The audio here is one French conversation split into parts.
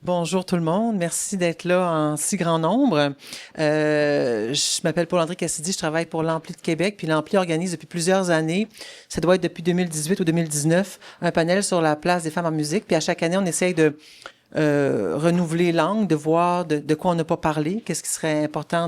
Bonjour tout le monde. Merci d'être là en si grand nombre. Je m'appelle Paul-André Cassidy, je travaille pour l'Ampli de Québec, puis l'Ampli organise depuis plusieurs années, ça doit être depuis 2018 ou 2019, un panel sur la place des femmes en musique. Puis à chaque année, on essaye de renouveler l'angle, de voir de quoi on n'a pas parlé, qu'est-ce qui serait important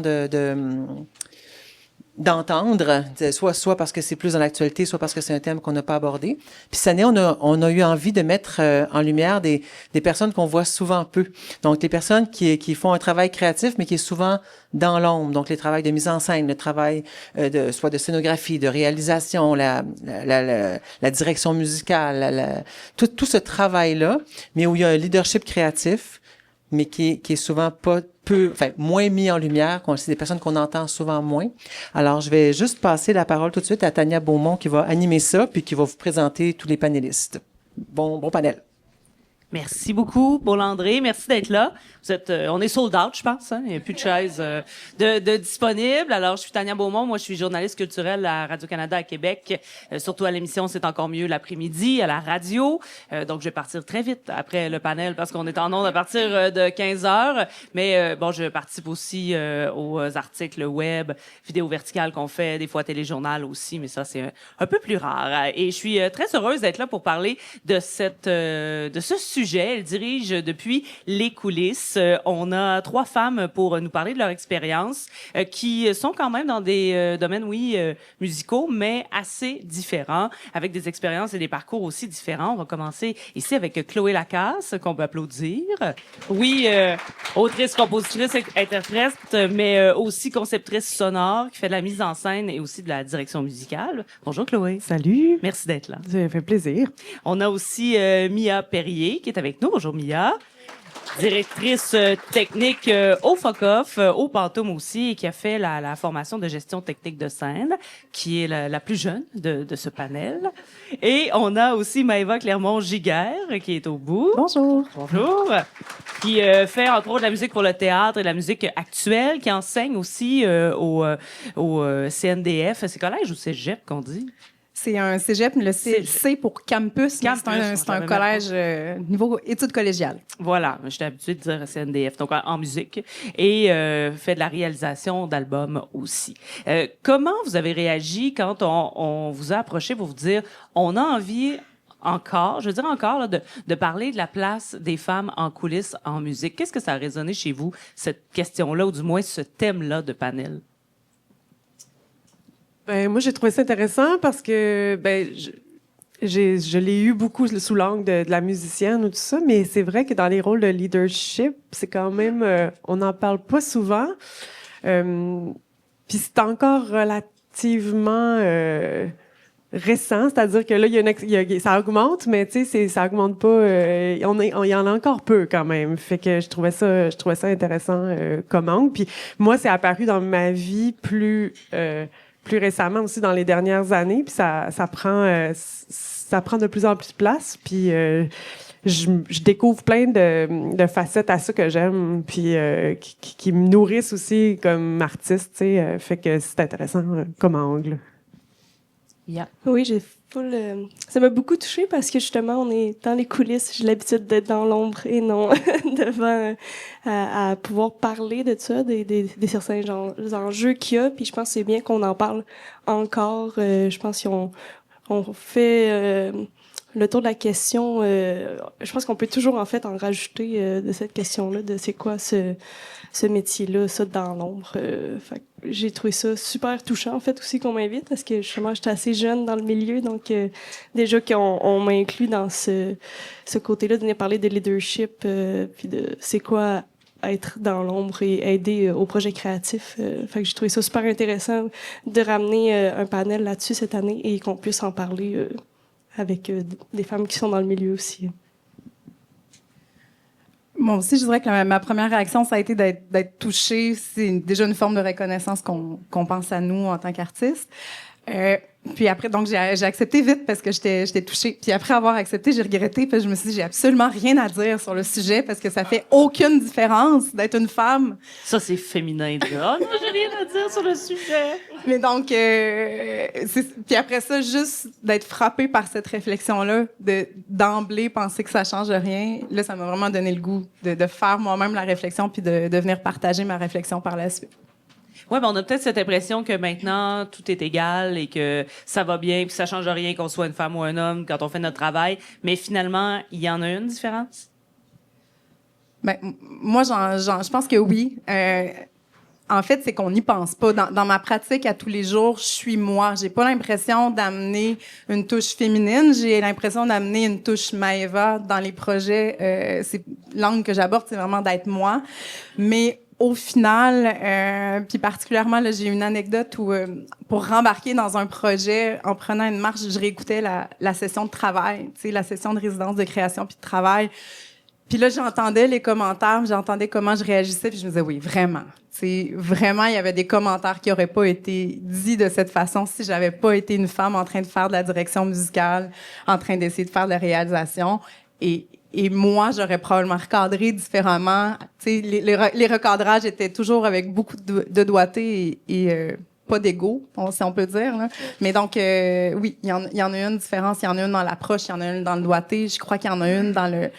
d'entendre, soit parce que c'est plus dans l'actualité, soit parce que c'est un thème qu'on n'a pas abordé. Puis cette année, on a eu envie de mettre en lumière des personnes qu'on voit souvent peu. Donc, les personnes qui font un travail créatif, mais qui est souvent dans l'ombre. Donc, les travails de mise en scène, le travail soit de scénographie, de réalisation, la direction musicale, tout ce travail-là, mais où il y a un leadership créatif, mais qui est souvent moins mis en lumière. C'est des personnes qu'on entend souvent moins. Alors, je vais juste passer la parole tout de suite à Tania Beaumont qui va animer ça, puis qui va vous présenter tous les panélistes. Bon panel. Merci beaucoup, Paul-André. Merci d'être là. On est sold out, je pense. Hein? Il n'y a plus de chaises de disponibles. Alors, je suis Tania Beaumont. Moi, je suis journaliste culturelle à Radio-Canada à Québec. Surtout à l'émission C'est encore mieux l'après-midi, à la radio. Donc, je vais partir très vite après le panel parce qu'on est en ondes à partir de 15 heures. Mais je participe aussi aux articles web, vidéos verticales qu'on fait, des fois téléjournal aussi. Mais ça, c'est un peu plus rare. Et je suis très heureuse d'être là pour parler de ce sujet. Elle dirige depuis les coulisses. On a 3 femmes pour nous parler de leur expérience qui sont quand même dans des domaines, musicaux, mais assez différents, avec des expériences et des parcours aussi différents. On va commencer ici avec Chloé Lacasse, qu'on peut applaudir. Oui, autrice, compositrice, interprète, mais aussi conceptrice sonore, qui fait de la mise en scène et aussi de la direction musicale. Bonjour Chloé. Salut. Merci d'être là. Ça fait plaisir. On a aussi Mia Perrier, qui est avec nous. Bonjour Mia. Directrice technique au FOCOF, au Pantoum aussi, et qui a fait la formation de gestion technique de scène, qui est la plus jeune de ce panel. Et on a aussi Maëva Clermont-Giguère, qui est au bout. Bonjour. Bonjour. Qui fait entre autres de la musique pour le théâtre et de la musique actuelle, qui enseigne aussi au CNDF. C'est collège ou cégep qu'on dit? C'est un cégep, le C pour campus. C'est un collège niveau études collégiales. Voilà, j'étais habituée de dire CNDF, donc en musique, et fait de la réalisation d'albums aussi. Comment vous avez réagi quand on vous a approché pour vous dire on a envie encore, je veux dire encore, là, de parler de la place des femmes en coulisses en musique? Qu'est-ce que ça a résonné chez vous, cette question-là, ou du moins ce thème-là de panel? Moi, j'ai trouvé ça intéressant parce que je l'ai eu beaucoup sous l'angle de la musicienne ou tout ça, mais c'est vrai que dans les rôles de leadership, c'est quand même... on n'en parle pas souvent. Puis c'est encore relativement récent, c'est-à-dire que là, ça augmente, mais tu sais, ça augmente pas... il y en a encore peu quand même. Fait que je trouvais ça intéressant comme angle. Puis moi, c'est apparu dans ma vie plus récemment aussi dans les dernières années, puis ça prend de plus en plus de place, puis je découvre plein de facettes à ça que j'aime, puis qui me nourrissent aussi comme artiste, tu sais, fait que c'est intéressant comme angle. Yeah. Oui, ça m'a beaucoup touchée parce que justement, on est dans les coulisses. J'ai l'habitude d'être dans l'ombre et non devant à pouvoir parler de ça, des certains enjeux qu'il y a. Puis je pense que c'est bien qu'on en parle encore. Je pense qu'on fait le tour de la question. Je pense qu'on peut toujours en fait en rajouter de cette question-là, de c'est quoi ce métier-là, ça dans l'ombre. Fait que j'ai trouvé ça super touchant en fait aussi qu'on m'invite parce que justement j'étais assez jeune dans le milieu, donc déjà qu'on m'a inclus dans ce côté-là, de venir parler de leadership, puis de c'est quoi être dans l'ombre et aider au projet créatif. Fait que j'ai trouvé ça super intéressant de ramener un panel là-dessus cette année et qu'on puisse en parler avec des femmes qui sont dans le milieu aussi. Moi aussi, je dirais que ma première réaction, ça a été d'être touchée. C'est déjà une forme de reconnaissance qu'on pense à nous en tant qu'artistes. Puis après, donc, j'ai accepté vite parce que j'étais touchée. Puis après avoir accepté, j'ai regretté parce que je me suis dit, j'ai absolument rien à dire sur le sujet parce que ça fait aucune différence d'être une femme. Ça, c'est féminin. Oh non, j'ai rien à dire sur le sujet. Mais donc, puis après ça, juste d'être frappée par cette réflexion-là, d'emblée penser que ça change rien, là, ça m'a vraiment donné le goût de faire moi-même la réflexion puis de venir partager ma réflexion par la suite. Ouais, ben on a peut-être cette impression que maintenant tout est égal et que ça va bien, puis ça change rien qu'on soit une femme ou un homme quand on fait notre travail. Mais finalement, il y en a une différence. Ben, moi, je pense que oui. En fait, c'est qu'on n'y pense pas. Dans ma pratique à tous les jours, je suis moi. J'ai pas l'impression d'amener une touche féminine. J'ai l'impression d'amener une touche Maëva dans les projets. C'est l'angle que j'aborde, c'est vraiment d'être moi. Mais au final, puis particulièrement, là, j'ai une anecdote où, pour rembarquer dans un projet, en prenant une marche, je réécoutais la session de travail, tu sais, la session de résidence de création puis de travail. Puis là, j'entendais les commentaires, j'entendais comment je réagissais, puis je me disais, oui, vraiment. Tu sais, vraiment, il y avait des commentaires qui auraient pas été dits de cette façon si j'avais pas été une femme en train de faire de la direction musicale, en train d'essayer de faire de la réalisation. Et moi, j'aurais probablement recadré différemment. Tu sais, les recadrages étaient toujours avec beaucoup de doigté et pas d'ego, si on peut dire. Là. Mais donc, oui, il y en a une différence. Il y en a une dans l'approche, il y en a une dans le doigté. Je crois qu'il y en a une dans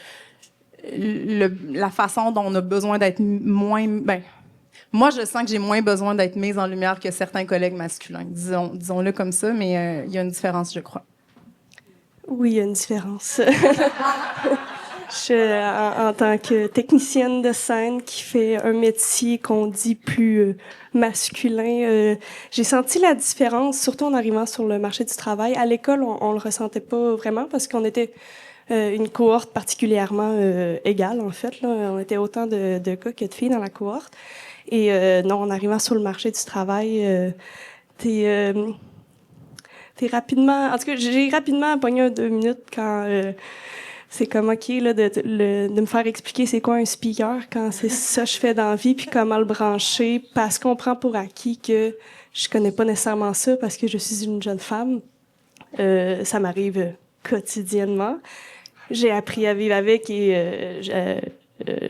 la façon dont on a besoin d'être moins... Ben, moi, je sens que j'ai moins besoin d'être mise en lumière que certains collègues masculins. Disons-le comme ça, mais il y a une différence, je crois. Oui, il y a une différence. En tant que technicienne de scène qui fait un métier qu'on dit plus masculin, j'ai senti la différence, surtout en arrivant sur le marché du travail. À l'école, on le ressentait pas vraiment parce qu'on était une cohorte particulièrement égale, en fait. Là. On était autant de gars que de filles dans la cohorte. Et non, en arrivant sur le marché du travail, t'es rapidement... En tout cas, j'ai rapidement pogné un 2 minutes quand... c'est comme, OK, là, de me faire expliquer c'est quoi un speaker quand c'est ça que je fais dans la vie, puis comment le brancher, parce qu'on prend pour acquis que je connais pas nécessairement ça parce que je suis une jeune femme. Ça m'arrive quotidiennement. J'ai appris à vivre avec et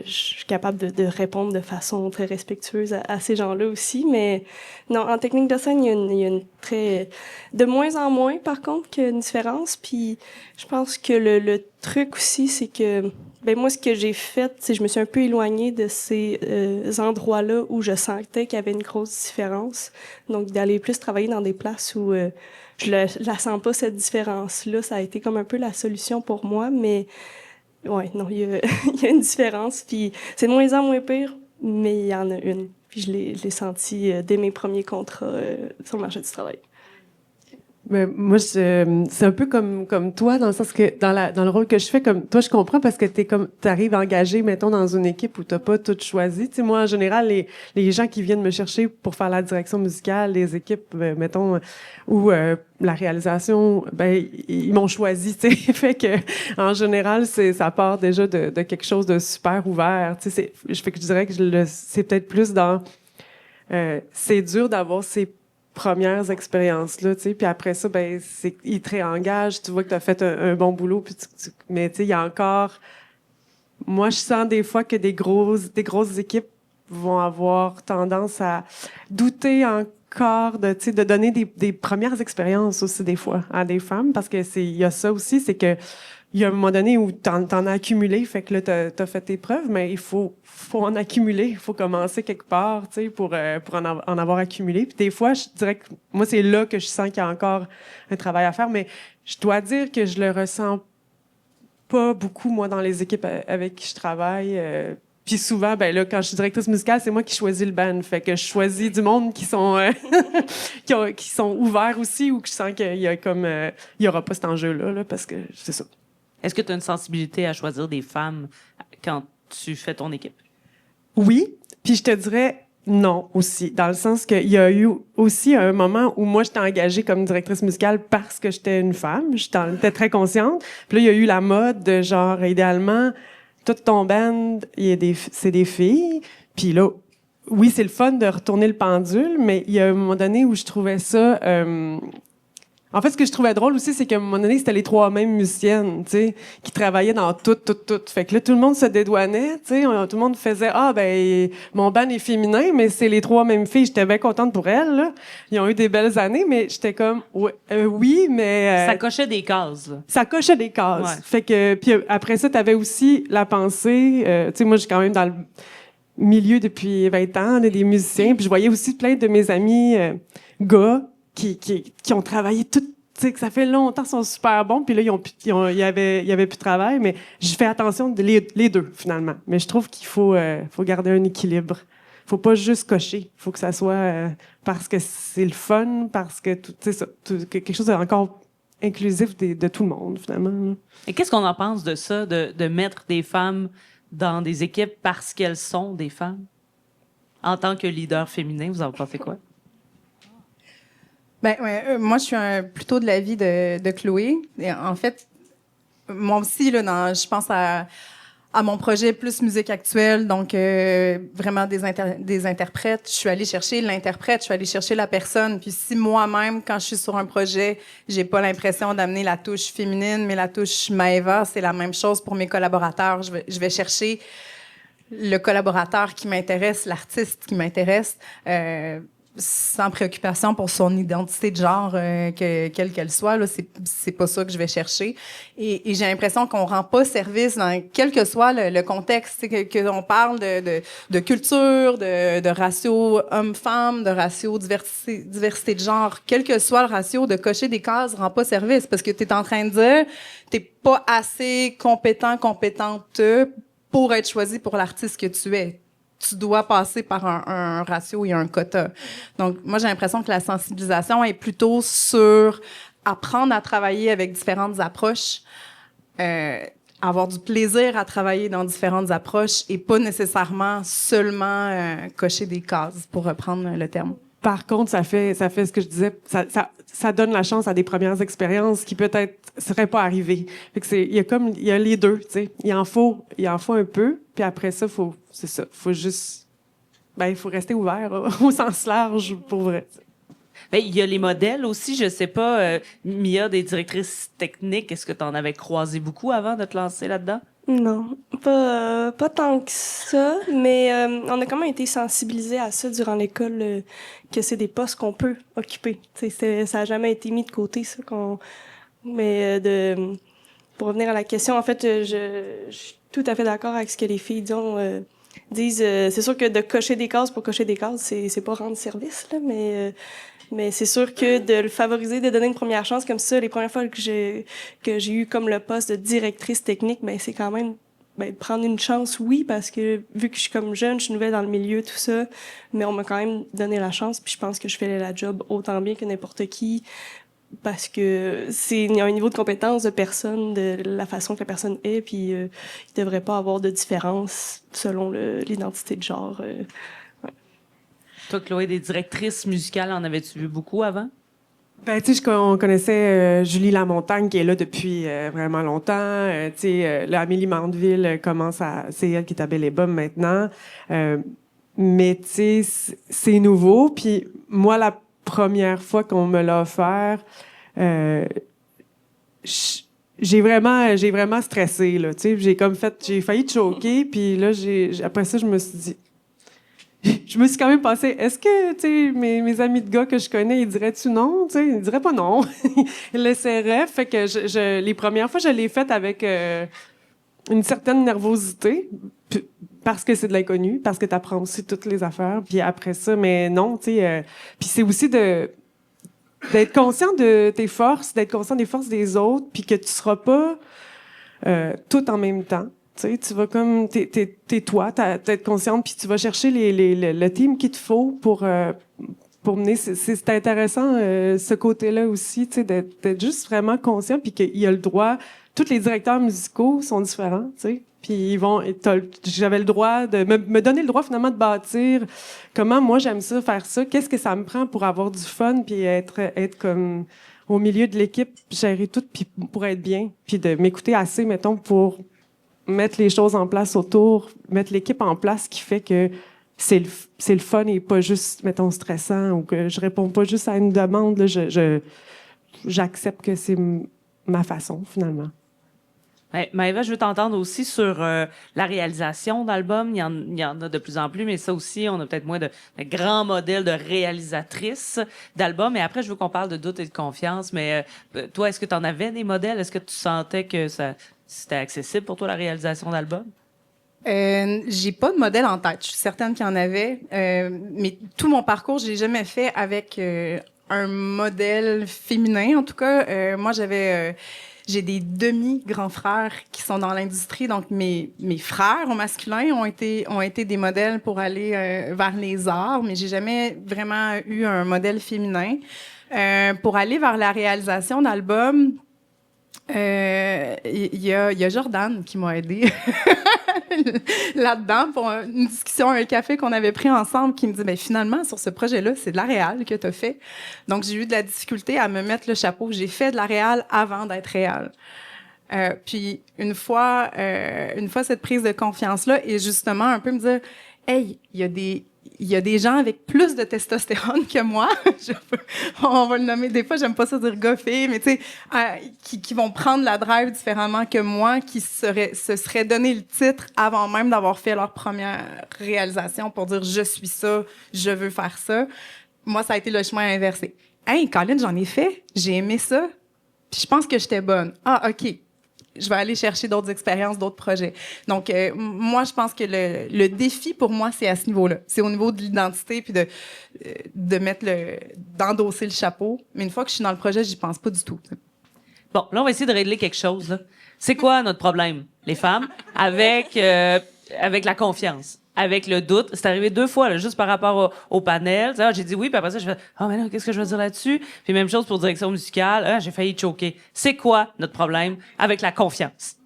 je suis capable de répondre de façon très respectueuse à ces gens-là aussi. Mais non, en technique de scène, il y a une très... De moins en moins, par contre, qu'il y a une différence. Puis je pense que le truc aussi, c'est que... Ben moi, ce que j'ai fait, c'est que je me suis un peu éloignée de ces endroits-là où je sentais qu'il y avait une grosse différence. Donc, d'aller plus travailler dans des places où je la sens pas, cette différence-là. Ça a été comme un peu la solution pour moi, mais... Ouais, non, il y a une différence. Puis c'est de moins en moins pire, mais il y en a une. Puis je l'ai senti dès mes premiers contrats sur le marché du travail. Mais moi, c'est un peu comme toi, dans le sens que dans le rôle que je fais, comme toi, je comprends parce que t'arrives engagé, mettons, dans une équipe où t'as pas tout choisi. Tu sais, moi, en général, les gens qui viennent me chercher pour faire la direction musicale, les équipes, mettons, ou la réalisation, ben ils m'ont choisi. Tu sais, fait que en général, ça part déjà de quelque chose de super ouvert. Tu sais, fait que je dirais que c'est peut-être plus dans c'est dur d'avoir ces premières expériences-là, tu sais, puis après ça, ben, ils te réengagent, tu vois que tu as fait un bon boulot, puis mais tu sais, il y a encore... Moi, je sens des fois que des grosses équipes vont avoir tendance à douter encore de donner des premières expériences aussi, des fois, à des femmes, parce que il y a ça aussi, c'est que il y a un moment donné où t'en as accumulé, fait que là, t'as fait tes preuves, mais il faut en accumuler. Il faut commencer quelque part, tu sais, pour en avoir accumulé. Puis des fois, je dirais que moi, c'est là que je sens qu'il y a encore un travail à faire, mais je dois dire que je le ressens pas beaucoup, moi, dans les équipes avec qui je travaille. Puis souvent, ben là, quand je suis directrice musicale, c'est moi qui choisis le band. Fait que je choisis du monde qui sont qui sont ouverts aussi, ou que je sens qu'il y a comme il y aura pas cet enjeu-là, là, parce que c'est ça. Est-ce que tu as une sensibilité à choisir des femmes quand tu fais ton équipe? Oui, puis je te dirais non aussi, dans le sens qu'il y a eu aussi un moment où moi, j'étais engagée comme directrice musicale parce que j'étais une femme, j'étais très consciente. Puis là, il y a eu la mode de genre, idéalement, toute ton band, c'est des filles. Puis là, oui, c'est le fun de retourner le pendule, mais il y a un moment donné où je trouvais ça... En fait, ce que je trouvais drôle aussi, c'est qu'à un moment donné, c'était les trois mêmes musiciennes, tu sais, qui travaillaient dans tout. Fait que là, tout le monde se dédouanait, tu sais, tout le monde faisait « Ah, ben, mon band est féminin, mais c'est les trois mêmes filles. » J'étais bien contente pour elles, là. Ils ont eu des belles années, mais j'étais comme « Oui, mais... » Ça cochait des cases, là. Ça cochait des cases. Ouais. Fait que, puis après ça, t'avais aussi la pensée, tu sais, moi, je suis quand même dans le milieu depuis 20 ans, des musiciens, puis je voyais aussi plein de mes amis gars qui ont travaillé tout, tu sais, que ça fait longtemps, sont super bons, puis là, il y avait plus de travail, mais je fais attention les deux, finalement. Mais je trouve qu'il faut garder un équilibre. Faut pas juste cocher. Faut que ça soit parce que c'est le fun, parce que tout, tu sais, quelque chose d'encore inclusif de tout le monde, finalement. Et qu'est-ce qu'on en pense de ça, de mettre des femmes dans des équipes parce qu'elles sont des femmes? En tant que leader féminin, vous en pensez quoi? Ben, moi, je suis plutôt de l'avis de Chloé. Et en fait, moi aussi, là, je pense à mon projet plus musique actuelle, donc vraiment des interprètes. Je suis allée chercher l'interprète, je suis allée chercher la personne. Puis si moi-même, quand je suis sur un projet, j'ai pas l'impression d'amener la touche féminine, mais la touche Maëva, c'est la même chose pour mes collaborateurs. Je vais chercher le collaborateur qui m'intéresse, l'artiste qui m'intéresse. Sans préoccupation pour son identité de genre, quelle qu'elle soit, là, c'est pas ça que je vais chercher. Et j'ai l'impression qu'on rend pas service dans quel que soit le contexte, que on parle de culture, de ratio homme-femme, de ratio diversité de genre, quel que soit le ratio, de cocher des cases rend pas service parce que t'es en train de dire t'es pas assez compétente pour être choisi pour l'artiste que tu es. Tu dois passer par un ratio et un quota. Donc, moi, j'ai l'impression que la sensibilisation est plutôt sur apprendre à travailler avec différentes approches, avoir du plaisir à travailler dans différentes approches et pas nécessairement seulement cocher des cases, pour reprendre le terme. Par contre, ça fait ce que je disais, ça donne la chance à des premières expériences qui peut-être seraient pas arrivées. Fait que il y a les deux, tu sais. Il en faut un peu, puis après ça, faut juste, il faut rester ouvert au sens large, pour vrai. Ben, il y a les modèles aussi, je sais pas, Mia, des directrices techniques, est-ce que tu en avais croisé beaucoup avant de te lancer là-dedans? Non, pas tant que ça, mais on a quand même été sensibilisés à ça durant l'école, que c'est des postes qu'on peut occuper. Ça a jamais été mis de côté, ça. Mais pour revenir à la question, en fait, je suis tout à fait d'accord avec ce que les filles disent. C'est sûr que de cocher des cases pour cocher des cases, c'est pas rendre service, là, mais c'est sûr que de le favoriser, de donner une première chance comme ça, les premières fois que j'ai eu comme le poste de directrice technique, c'est quand même prendre une chance, oui, parce que vu que je suis comme jeune, je suis nouvelle dans le milieu, tout ça, mais on m'a quand même donné la chance, puis je pense que je fais la job autant bien que n'importe qui, parce que il y a un niveau de compétence de personne, de la façon que la personne est, puis il devrait pas avoir de différence selon l'identité de genre. Toi, Chloé, des directrices musicales, en avais-tu vu beaucoup avant? Tu sais, on connaissait Julie Lamontagne qui est là depuis vraiment longtemps. Tu sais, Amélie Mandeville c'est elle qui est à Belle et Bomme maintenant. Mais tu sais, c'est nouveau. Puis moi, la première fois qu'on me l'a offert, j'ai vraiment stressé, là. Tu sais, j'ai failli choquer. Puis là, après ça, je me suis dit. Je me suis quand même pensé, est-ce que, tu sais, mes amis de gars que je connais, ils diraient-tu non? Tu sais, ils diraient pas non. Ils laisseraient. Fait que les premières fois, je l'ai faite avec une certaine nervosité, parce que c'est de l'inconnu, parce que tu apprends aussi toutes les affaires. Puis après ça, mais non, tu sais. Puis c'est aussi d'être conscient de tes forces, d'être conscient des forces des autres, puis que tu seras pas tout en même temps. Tu vas comme t'es toi, t'être consciente, puis tu vas chercher le team qu'il te faut pour mener. C'est intéressant ce côté-là aussi, tu sais, d'être juste vraiment conscient, puis qu'il y a le droit. Tous les directeurs musicaux sont différents, tu sais. Puis j'avais le droit de me donner le droit finalement de bâtir comment moi j'aime ça, faire ça. Qu'est-ce que ça me prend pour avoir du fun, puis être comme au milieu de l'équipe, gérer tout, puis pour être bien, puis de m'écouter assez, mettons, pour mettre les choses en place autour, mettre l'équipe en place qui fait que c'est le fun et pas juste, mettons, stressant ou que je réponds pas juste à une demande. Là, j'accepte que c'est ma façon, finalement. Ouais, Maëva, je veux t'entendre aussi sur la réalisation d'albums. Il y en a de plus en plus, mais ça aussi, on a peut-être moins de grands modèles de réalisatrices d'albums. Et après, je veux qu'on parle de doute et de confiance. Mais toi, est-ce que tu en avais des modèles? Est-ce que tu sentais que c'était accessible pour toi, la réalisation d'albums? J'ai pas de modèle en tête. Je suis certaine qu'il y en avait. Mais tout mon parcours, je l'ai jamais fait avec un modèle féminin. En tout cas, moi, j'ai des demi-grands frères qui sont dans l'industrie, donc mes frères au masculin ont été des modèles pour aller vers les arts, mais j'ai jamais vraiment eu un modèle féminin. Pour aller vers la réalisation d'albums, il y a Jordan qui m'a aidée là-dedans pour une discussion, un café qu'on avait pris ensemble, qui me dit, ben finalement, sur ce projet-là, c'est de la réal que tu as fait. Donc, j'ai eu de la difficulté à me mettre le chapeau. J'ai fait de la réal avant d'être réal. Puis, une fois cette prise de confiance-là, et justement, un peu me dire, hey, il y a des gens avec plus de testostérone que moi. On va le nommer. Des fois, j'aime pas ça dire goffé, mais tu sais, qui vont prendre la drive différemment que moi, qui se seraient donné le titre avant même d'avoir fait leur première réalisation pour dire je suis ça, je veux faire ça. Moi, ça a été le chemin inversé. Hey, Colin, j'en ai fait. J'ai aimé ça. Puis je pense que j'étais bonne. Ah, OK. Je vais aller chercher d'autres expériences, d'autres projets. Donc, moi, je pense que le défi pour moi, c'est à ce niveau-là. C'est au niveau de l'identité puis d'endosser le chapeau. Mais une fois que je suis dans le projet, j'y pense pas du tout. Bon, là, on va essayer de régler quelque chose, là. C'est quoi notre problème, les femmes, avec la confiance? Avec le doute. C'est arrivé 2 fois, là, juste par rapport au panel. J'ai dit oui, puis après ça, je fais « Ah, mais là, qu'est-ce que je vais dire là-dessus? » Puis même chose pour direction musicale. J'ai failli choquer. C'est quoi notre problème avec la confiance?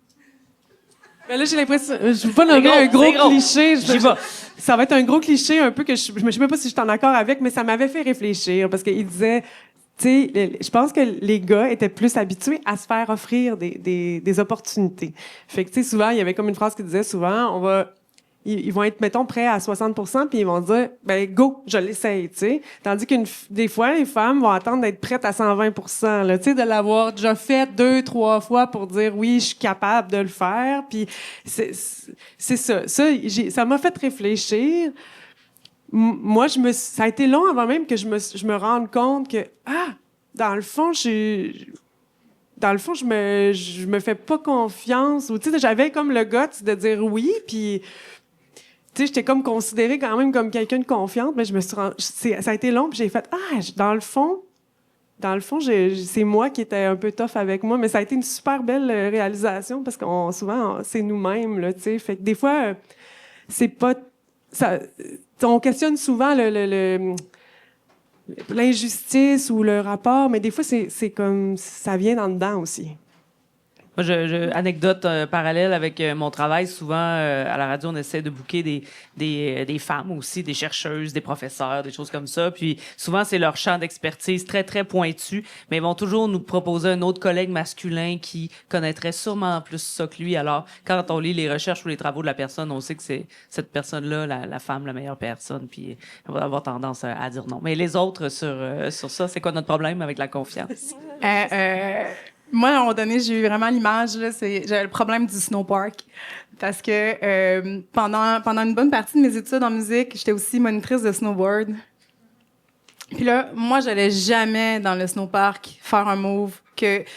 Ben là, j'ai l'impression... Je veux pas nommer un gros cliché. Ça va être un gros cliché un peu que je sais même pas si je suis en accord avec, mais ça m'avait fait réfléchir parce qu'il disait... Tu sais, je pense que les gars étaient plus habitués à se faire offrir des opportunités. Fait que, tu sais, souvent, il y avait comme une phrase qui disait souvent, ils vont être, mettons, prêts à 60%, puis ils vont dire, ben go, je l'essaye, tu sais. Tandis des fois, les femmes vont attendre d'être prêtes à 120%, là, tu sais, de l'avoir déjà fait 2, 3 fois pour dire, oui, je suis capable de le faire. Puis c'est ça. Ça m'a fait réfléchir. Moi, ça a été long avant même que je me rende compte que, dans le fond, je me fais pas confiance. Ou, tu sais, j'avais comme le guts de dire oui, puis... Tu sais, j'étais comme considérée quand même comme quelqu'un de confiante, mais ça a été long, puis j'ai fait dans le fond, c'est moi qui étais un peu tough avec moi, mais ça a été une super belle réalisation parce qu'on souvent c'est nous-mêmes là, tu sais. Fait que des fois c'est pas ça. On questionne souvent l'injustice ou le rapport, mais des fois c'est comme ça vient dans dedans aussi. Moi, anecdote parallèle avec mon travail, souvent à la radio, on essaie de booker des femmes aussi, des chercheuses, des professeurs, des choses comme ça. Puis souvent, c'est leur champ d'expertise très, très pointu, mais ils vont toujours nous proposer un autre collègue masculin qui connaîtrait sûrement plus ça que lui. Alors, quand on lit les recherches ou les travaux de la personne, on sait que c'est cette personne-là, la femme, la meilleure personne, puis on va avoir tendance à dire non. Mais les autres, sur ça, c'est quoi notre problème avec la confiance? Moi, à un moment donné, j'ai eu vraiment l'image, là, j'avais le problème du snowpark. Parce que pendant une bonne partie de mes études en musique, j'étais aussi monitrice de snowboard. Puis là, moi, j'allais jamais dans le snowpark faire un move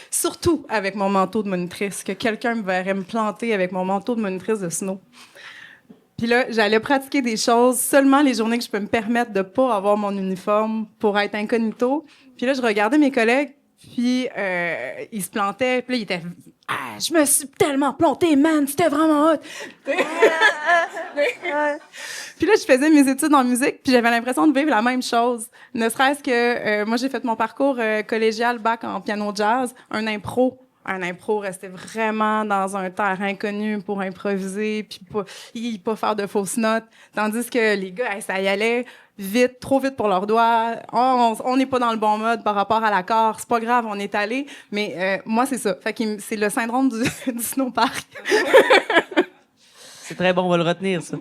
surtout avec mon manteau de monitrice, que quelqu'un me verrait me planter avec mon manteau de monitrice de snow. Puis là, j'allais pratiquer des choses seulement les journées que je peux me permettre de pas avoir mon uniforme pour être incognito. Puis là, je regardais mes collègues, puis ils se plantaient, puis là, ils étaient « je me suis tellement plantée, man, c'était vraiment hot! » Puis là, je faisais mes études en musique, puis j'avais l'impression de vivre la même chose. Ne serait-ce que, moi, j'ai fait mon parcours collégial, bac en piano jazz, un impro restait vraiment dans un terre inconnu pour improviser, puis pas faire de fausses notes. Tandis que les gars, ça y allait vite, trop vite pour leurs doigts. On n'est pas dans le bon mode par rapport à l'accord. C'est pas grave, on est allé. Mais moi, c'est ça. Fait que c'est le syndrome du snowpark. C'est très bon, on va le retenir, ça.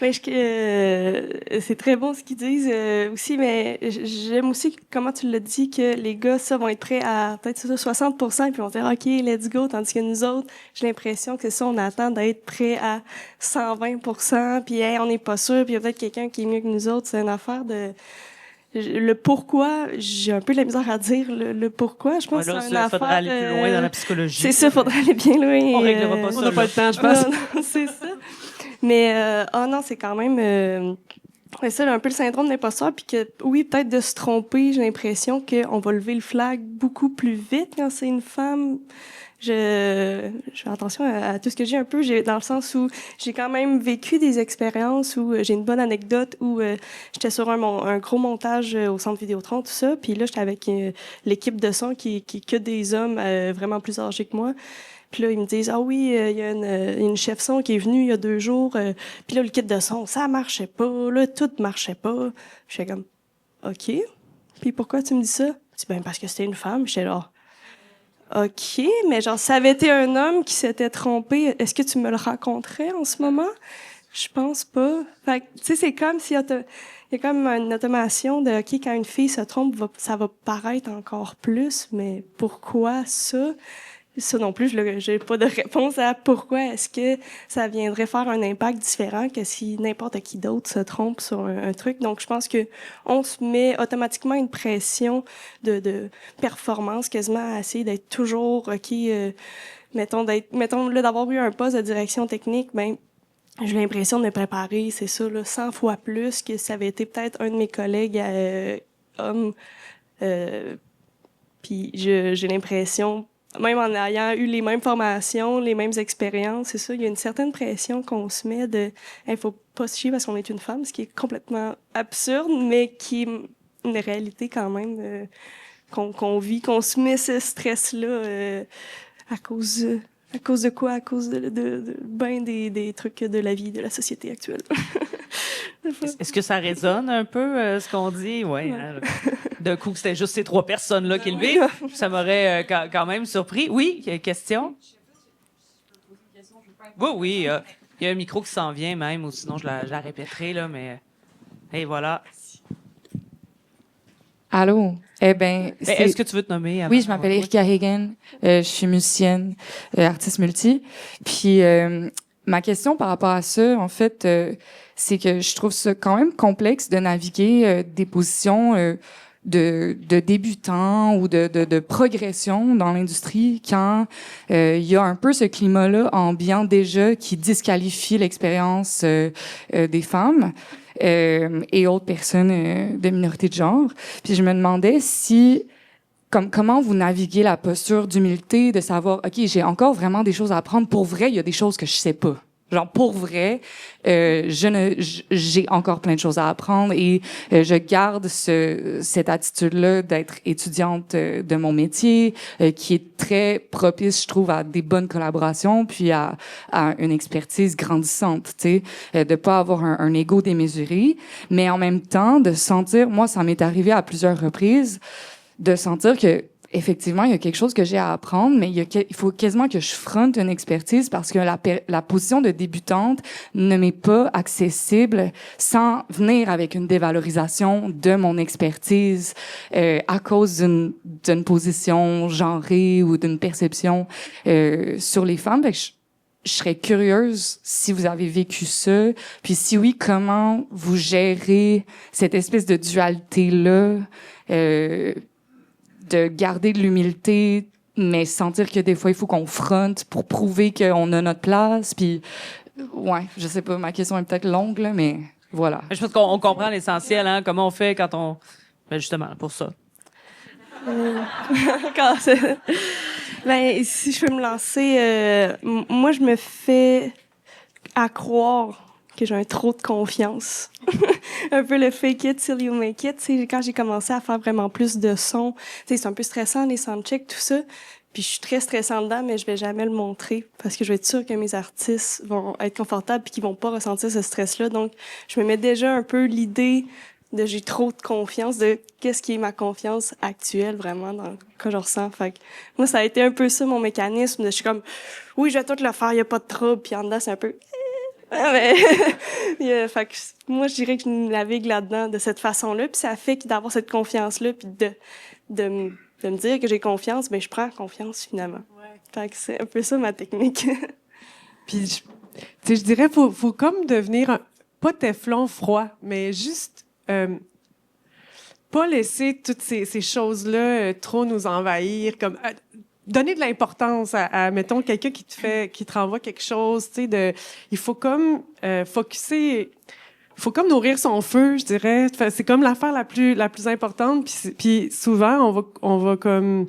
Mais c'est très bon ce qu'ils disent aussi, mais j'aime aussi comment tu l'as dit que les gars, ça, vont être prêts à peut-être ça, 60%, puis vont dire OK, let's go, tandis que nous autres, j'ai l'impression que ça, on attend d'être prêts à 120%, puis hey, on n'est pas sûr, puis il y a peut-être quelqu'un qui est mieux que nous autres. C'est une affaire de le pourquoi. J'ai un peu de la misère à dire le pourquoi. Je pense que c'est une affaire. Faudrait aller plus loin dans la psychologie. C'est ça, faudrait aller bien loin. On réglera pas ça. On n'a pas le temps, je pense. Non, c'est ça. Mais non, c'est quand même c'est ça, un peu le syndrome d'imposteur, puis que oui, peut-être de se tromper, j'ai l'impression qu'on va lever le flag beaucoup plus vite quand c'est une femme. Je fais attention à tout ce que j'ai un peu, dans le sens où j'ai quand même vécu des expériences où j'ai une bonne anecdote où j'étais sur un gros montage au Centre Vidéotron, tout ça, puis là j'étais avec l'équipe de son qui que des hommes vraiment plus âgés que moi. Puis là, ils me disent, ah oui, il y a une chef son qui est venue il y a 2 jours. Puis là, le kit de son, ça marchait pas. Là, tout marchait pas. J'étais comme, OK. Puis pourquoi tu me dis ça? Je dis, ben, parce que c'était une femme. J'étais là, OK. Mais genre, ça avait été un homme qui s'était trompé. Est-ce que tu me le raconterais en ce moment? Je pense pas. Fait que, tu sais, c'est comme s'il y a comme une automation de, OK, quand une fille se trompe, ça va paraître encore plus. Mais pourquoi ça? Ça non plus, j'ai pas de réponse à pourquoi est-ce que ça viendrait faire un impact différent que si n'importe qui d'autre se trompe sur un truc. Donc, je pense que on se met automatiquement une pression de performance, quasiment à essayer d'être toujours, OK, mettons, là, d'avoir eu un poste de direction technique, ben, j'ai l'impression de me préparer, c'est ça, là, 100 fois plus que ça avait été peut-être un de mes collègues hommes. Puis j'ai l'impression, même en ayant eu les mêmes formations, les mêmes expériences, c'est ça, il y a une certaine pression qu'on se met de « faut pas se chier parce qu'on est une femme », ce qui est complètement absurde, mais qui est une réalité quand même qu'on vit, qu'on se met ce stress-là à cause de quoi? À cause de ben des trucs de la vie, de la société actuelle. Est-ce que ça résonne un peu, ce qu'on dit? Oui. Hein, d'un coup, c'était juste ces 3 personnes-là qui le vivent. Ça m'aurait quand même surpris. Oui, question? Oui, oui. Il y a un micro qui s'en vient même, ou sinon je la répéterai, là, mais... Et voilà. Allô? Eh ben, est-ce que tu veux te nommer? Oui, je m'appelle Erika Hagen. Je suis musicienne, artiste multi. Puis, ma question par rapport à ça, en fait, c'est que je trouve ça quand même complexe de naviguer des positions de débutants ou de progression dans l'industrie quand il y a un peu ce climat-là ambiant déjà qui disqualifie l'expérience des femmes et autres personnes de minorité de genre. Puis je me demandais si comment vous naviguez la posture d'humilité, de savoir, OK, j'ai encore vraiment des choses à apprendre. Pour vrai, il y a des choses que je sais pas. Genre, pour vrai, j'ai encore plein de choses à apprendre et je garde cette attitude-là d'être étudiante de mon métier, qui est très propice, je trouve, à des bonnes collaborations puis à une expertise grandissante, tu sais, de pas avoir un ego démesuré, mais en même temps, de sentir, moi, ça m'est arrivé à plusieurs reprises, de sentir que effectivement, il y a quelque chose que j'ai à apprendre, mais il faut quasiment que je fronte une expertise parce que la position de débutante ne m'est pas accessible sans venir avec une dévalorisation de mon expertise à cause d'une position genrée ou d'une perception sur les femmes. Fait que je serais curieuse si vous avez vécu ça, puis si oui, comment vous gérez cette espèce de dualité-là, de garder de l'humilité, mais sentir que des fois, il faut qu'on fronte pour prouver qu'on a notre place. Puis, ouais, je sais pas, ma question est peut-être longue, là, mais voilà. Je pense qu'on comprend l'essentiel, hein, comment on fait quand on... Ben justement, pour ça. Ben, si je peux me lancer, moi, je me fais à croire que j'ai un trop de confiance. Un peu le fake it till you make it. T'sais, quand j'ai commencé à faire vraiment plus de sons, c'est un peu stressant, les soundchecks, tout ça. Puis je suis très stressante dedans, mais je vais jamais le montrer parce que je vais être sûre que mes artistes vont être confortables puis qu'ils vont pas ressentir ce stress-là. Donc, je me mets déjà un peu l'idée de j'ai trop de confiance, de qu'est-ce qui est ma confiance actuelle vraiment dans que je ressens. Fait que moi, ça a été un peu ça mon mécanisme. Je suis comme, oui, je vais tout le faire, il y a pas de trouble. Puis en dedans, c'est un peu... Ah, mais, fait que moi, je dirais que je navigue là-dedans de cette façon-là, puis ça fait que d'avoir cette confiance-là, puis de me dire que j'ai confiance, ben je prends confiance finalement. Ouais. Fait que c'est un peu ça ma technique. Puis, tu sais, je dirais, faut comme devenir, pas téflon froid, mais juste pas laisser toutes ces choses-là trop nous envahir, comme donner de l'importance mettons, quelqu'un qui te renvoie quelque chose, tu sais, il faut comme focusser, il faut comme nourrir son feu, je dirais. C'est comme l'affaire la plus importante. Puis souvent, on va comme...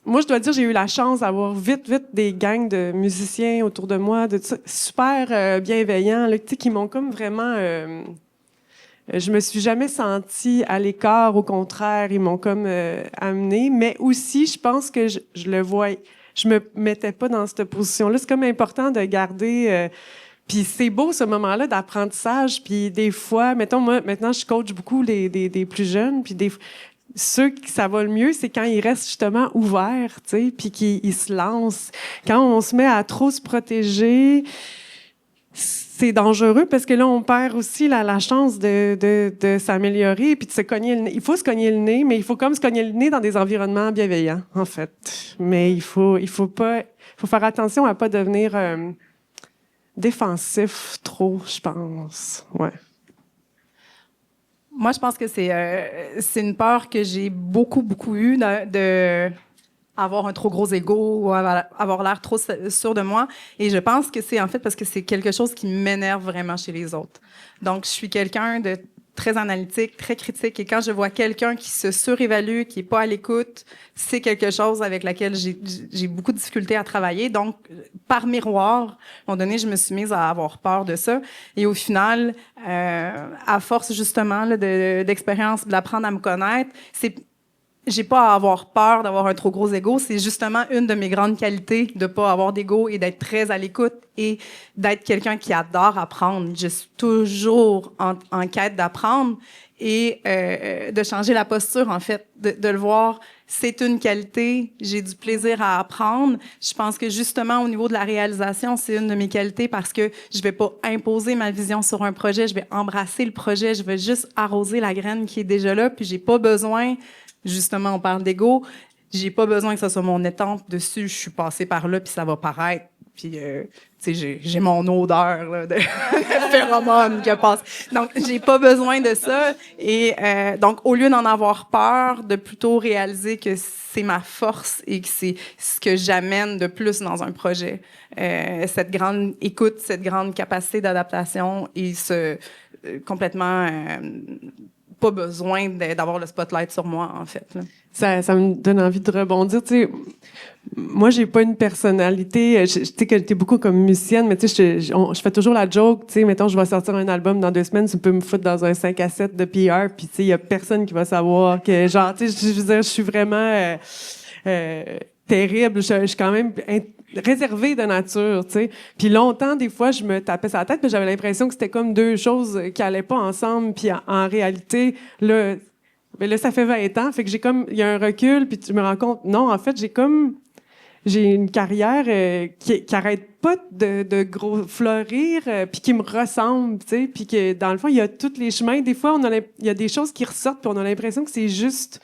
Moi, je dois dire, j'ai eu la chance d'avoir vite des gangs de musiciens autour de moi, de ça, super bienveillants, là, tu sais, qui m'ont comme vraiment... je me suis jamais sentie à l'écart, au contraire, ils m'ont comme amenée. Mais aussi, je pense que je le voyais, je me mettais pas dans cette position-là. C'est comme important de garder... puis c'est beau, ce moment-là d'apprentissage. Puis des fois, mettons, moi, maintenant, je coach beaucoup des plus jeunes. Puis ceux qui ça va le mieux, c'est quand ils restent justement ouverts, tu sais, puis qu'ils se lancent. Quand on se met à trop se protéger, c'est dangereux parce que là, on perd aussi la chance de s'améliorer puis de se cogner le nez. Il faut se cogner le nez, mais il faut comme se cogner le nez dans des environnements bienveillants, en fait. Mais il faut faire attention à pas devenir défensif trop, je pense. Ouais. Moi, je pense que c'est une peur que j'ai beaucoup eue de avoir un trop gros ego ou avoir l'air trop sûr de moi. Et je pense que c'est en fait parce que c'est quelque chose qui m'énerve vraiment chez les autres. Donc, je suis quelqu'un de très analytique, très critique. Et quand je vois quelqu'un qui se surévalue, qui est pas à l'écoute, c'est quelque chose avec laquelle j'ai beaucoup de difficultés à travailler. Donc, par miroir, à un moment donné, je me suis mise à avoir peur de ça. Et au final, à force justement là, d'expérience, d'apprendre à me connaître, j'ai pas à avoir peur d'avoir un trop gros ego. C'est justement une de mes grandes qualités de pas avoir d'ego et d'être très à l'écoute et d'être quelqu'un qui adore apprendre. Je suis toujours en quête d'apprendre et de changer la posture, en fait, de le voir. C'est une qualité. J'ai du plaisir à apprendre. Je pense que justement, au niveau de la réalisation, c'est une de mes qualités parce que je vais pas imposer ma vision sur un projet. Je vais embrasser le projet. Je vais juste arroser la graine qui est déjà là. Puis j'ai pas besoin... Justement, on parle d'ego. J'ai pas besoin que ça soit mon étampe dessus. Je suis passée par là, puis ça va paraître. Puis, tu sais, j'ai mon odeur là, de phéromone qui passe. Donc, j'ai pas besoin de ça. Et donc, au lieu d'en avoir peur, de plutôt réaliser que c'est ma force et que c'est ce que j'amène de plus dans un projet. Cette grande écoute, cette grande capacité d'adaptation et complètement... pas besoin d'avoir le spotlight sur moi, en fait. Là. Ça me donne envie de rebondir. Tu sais, moi, j'ai pas une personnalité. Tu sais que t'es beaucoup comme musicienne, mais tu sais, je fais toujours la joke. Tu sais, mettons, je vais sortir un album dans 2 semaines, tu peux me foutre dans un 5 à 7 de PR, puis tu sais, il y a personne qui va savoir que, genre, tu sais, je veux dire, je suis vraiment terrible. Je suis quand même réservée de nature, tu sais. Puis longtemps, des fois, je me tapais sur la tête, puis j'avais l'impression que c'était comme 2 choses qui allaient pas ensemble. Puis en réalité, là, ça fait 20 ans, fait que il y a un recul, puis tu me rends compte, non, en fait, j'ai une carrière qui arrête pas de gros fleurir, puis qui me ressemble, tu sais, puis que dans le fond, il y a tous les chemins. Des fois, il y a des choses qui ressortent, puis on a l'impression que c'est juste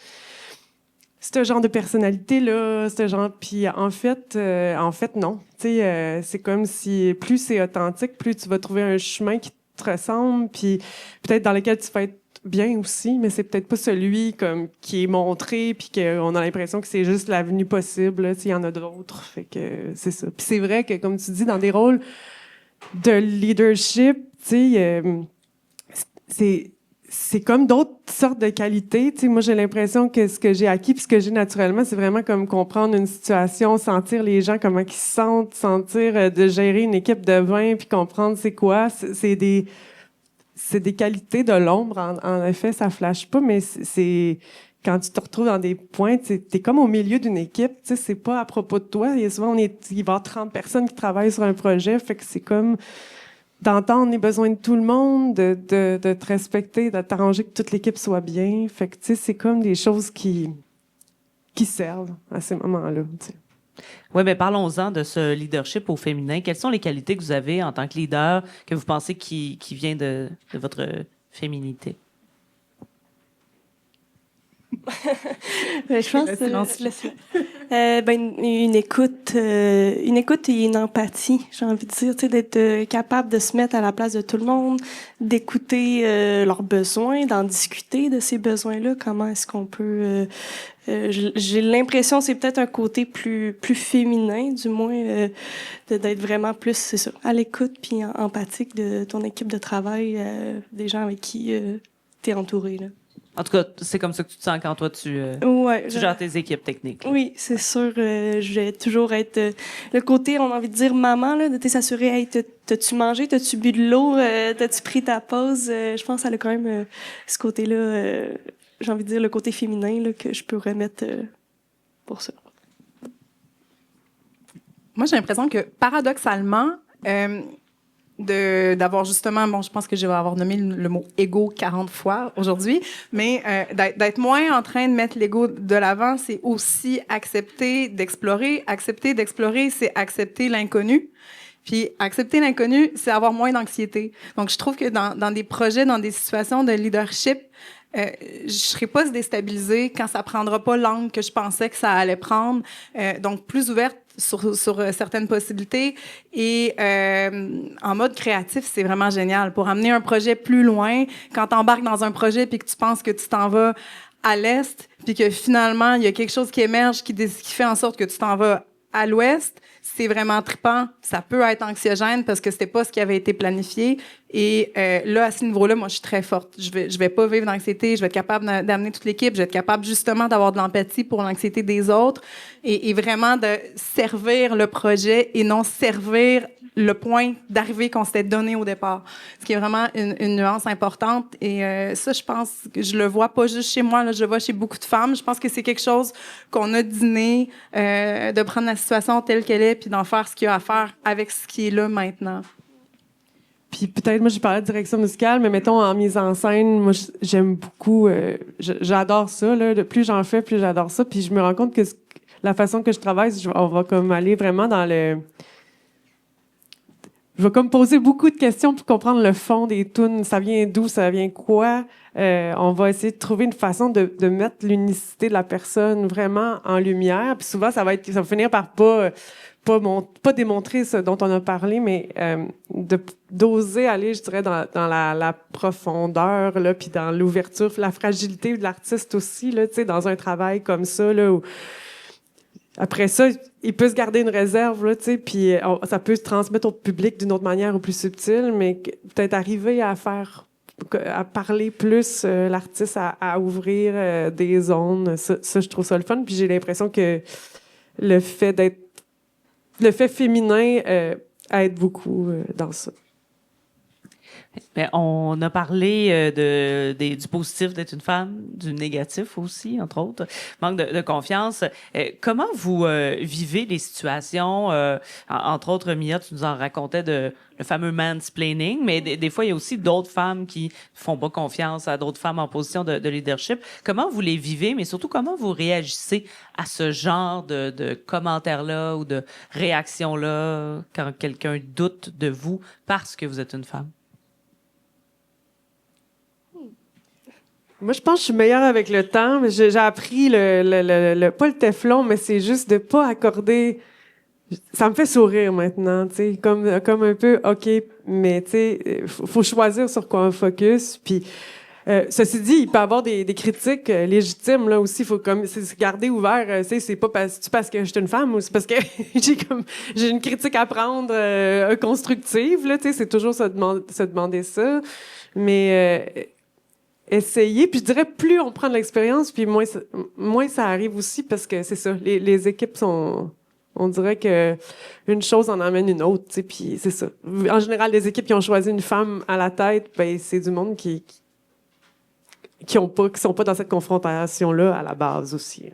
ce genre de personnalité-là, ce genre. Puis en fait, non. Tu sais, c'est comme si plus c'est authentique, plus tu vas trouver un chemin qui te ressemble, puis peut-être dans lequel tu vas être bien aussi, mais c'est peut-être pas celui comme qui est montré, puis qu'on a l'impression que c'est juste l'avenue possible. Là, il y en a d'autres, fait que c'est ça. Puis c'est vrai que, comme tu dis, dans des rôles de leadership, tu sais, c'est comme d'autres sortes de qualités. Tu sais, moi, j'ai l'impression que ce que j'ai acquis puis ce que j'ai naturellement, c'est vraiment comme comprendre une situation, sentir les gens, comment ils se sentent, sentir de gérer une équipe de 20 puis comprendre c'est quoi. C'est des qualités de l'ombre. En effet, ça flash pas, mais c'est quand tu te retrouves dans des points, t'es comme au milieu d'une équipe. Tu sais, c'est pas à propos de toi. Il y a souvent, il va y avoir 30 personnes qui travaillent sur un projet, fait que c'est comme d'entendre les besoins de tout le monde, de te respecter, de t'arranger que toute l'équipe soit bien. Fait que, tu sais, c'est comme des choses qui servent à ces moments-là, tu sais. Oui, mais parlons-en de ce leadership au féminin. Quelles sont les qualités que vous avez en tant que leader que vous pensez qui vient de votre féminité? Je pense une écoute et une empathie, j'ai envie de dire, tu sais, d'être capable de se mettre à la place de tout le monde, d'écouter leurs besoins, d'en discuter de ces besoins-là, comment est-ce qu'on peut j'ai l'impression c'est peut-être un côté plus féminin, du moins d'être vraiment plus, c'est ça, à l'écoute puis empathique de ton équipe de travail, des gens avec qui t'es entouré, là. En tout cas, c'est comme ça que tu te sens quand toi, tu gères tes équipes techniques. Là. Oui, c'est sûr. Je vais toujours être... le côté, on a envie de dire maman, là, de s'assurer, hey, t'as-tu mangé, t'as-tu bu de l'eau, t'as-tu pris ta pause? Je pense que ça a quand même ce côté-là, j'ai envie de dire le côté féminin là, que je peux remettre pour ça. Moi, j'ai l'impression que, paradoxalement, d'avoir justement, bon, je pense que je vais avoir nommé le mot ego 40 fois aujourd'hui, mais d'être moins en train de mettre l'ego de l'avant, c'est aussi accepter d'explorer. Accepter d'explorer, c'est accepter l'inconnu. Puis accepter l'inconnu, c'est avoir moins d'anxiété. Donc, je trouve que dans des projets, dans des situations de leadership, je serai pas déstabilisée quand ça prendra pas l'angle que je pensais que ça allait prendre. Donc, plus ouverte sur certaines possibilités. Et en mode créatif, c'est vraiment génial. Pour amener un projet plus loin, quand tu embarques dans un projet puis que tu penses que tu t'en vas à l'est, puis que finalement, il y a quelque chose qui émerge qui fait en sorte que tu t'en vas à l'ouest, c'est vraiment trippant. Ça peut être anxiogène parce que c'était pas ce qui avait été planifié. Et là, à ce niveau-là, moi, je suis très forte. Je vais pas vivre d'anxiété. Je vais être capable d'amener toute l'équipe. Je vais être capable justement d'avoir de l'empathie pour l'anxiété des autres et vraiment de servir le projet et non servir le point d'arrivée qu'on s'était donné au départ. Ce qui est vraiment une nuance importante. Et ça, je pense que je le vois pas juste chez moi, là, je le vois chez beaucoup de femmes. Je pense que c'est quelque chose qu'on a dîné, de prendre la situation telle qu'elle est puis d'en faire ce qu'il y a à faire avec ce qui est là maintenant. Puis peut-être, moi, j'ai parlé de direction musicale, mais mettons, en mise en scène, moi, j'aime beaucoup... j'adore ça, là. Plus j'en fais, plus j'adore ça. Puis je me rends compte que la façon que je travaille, on va comme aller vraiment dans le... Je vais comme poser beaucoup de questions pour comprendre le fond des tunes. Ça vient d'où? Ça vient quoi? On va essayer de trouver une façon de mettre l'unicité de la personne vraiment en lumière. Puis souvent, ça va finir par pas démontrer ce dont on a parlé, mais d'oser aller, je dirais, dans la profondeur, là, puis dans l'ouverture, la fragilité de l'artiste aussi, là, tu sais, dans un travail comme ça, là, où après ça, il peut se garder une réserve, là, tu sais, puis ça peut se transmettre au public d'une autre manière ou plus subtile, mais peut-être arriver à parler plus l'artiste, à ouvrir des zones. Ça, je trouve ça le fun. Puis j'ai l'impression que le fait féminin aide beaucoup dans ça. Bien, on a parlé du positif d'être une femme, du négatif aussi, entre autres, manque de confiance. Comment vous vivez les situations? Entre autres, Mia, tu nous en racontais le fameux mansplaining, mais des fois, il y a aussi d'autres femmes qui font pas confiance à d'autres femmes en position de leadership. Comment vous les vivez, mais surtout, comment vous réagissez à ce genre de commentaires-là ou de réactions-là quand quelqu'un doute de vous parce que vous êtes une femme? Moi, je pense que je suis meilleure avec le temps. Mais j'ai appris pas le téflon, mais c'est juste de pas accorder. Ça me fait sourire maintenant, tu sais, comme un peu, OK, mais tu sais, faut choisir sur quoi on focus. Puis, ceci dit, il peut y avoir des critiques légitimes là aussi. Faut comme c'est garder ouvert. Tu sais, c'est pas parce que je suis une femme ou c'est parce que j'ai une critique à prendre constructive là. Tu sais, c'est toujours se demander ça, mais essayer, puis je dirais plus on prend de l'expérience, puis moins ça arrive aussi parce que c'est ça, les équipes sont, on dirait que une chose en amène une autre, tu sais, puis c'est ça. En général, les équipes qui ont choisi une femme à la tête, ben c'est du monde qui sont pas dans cette confrontation-là à la base aussi.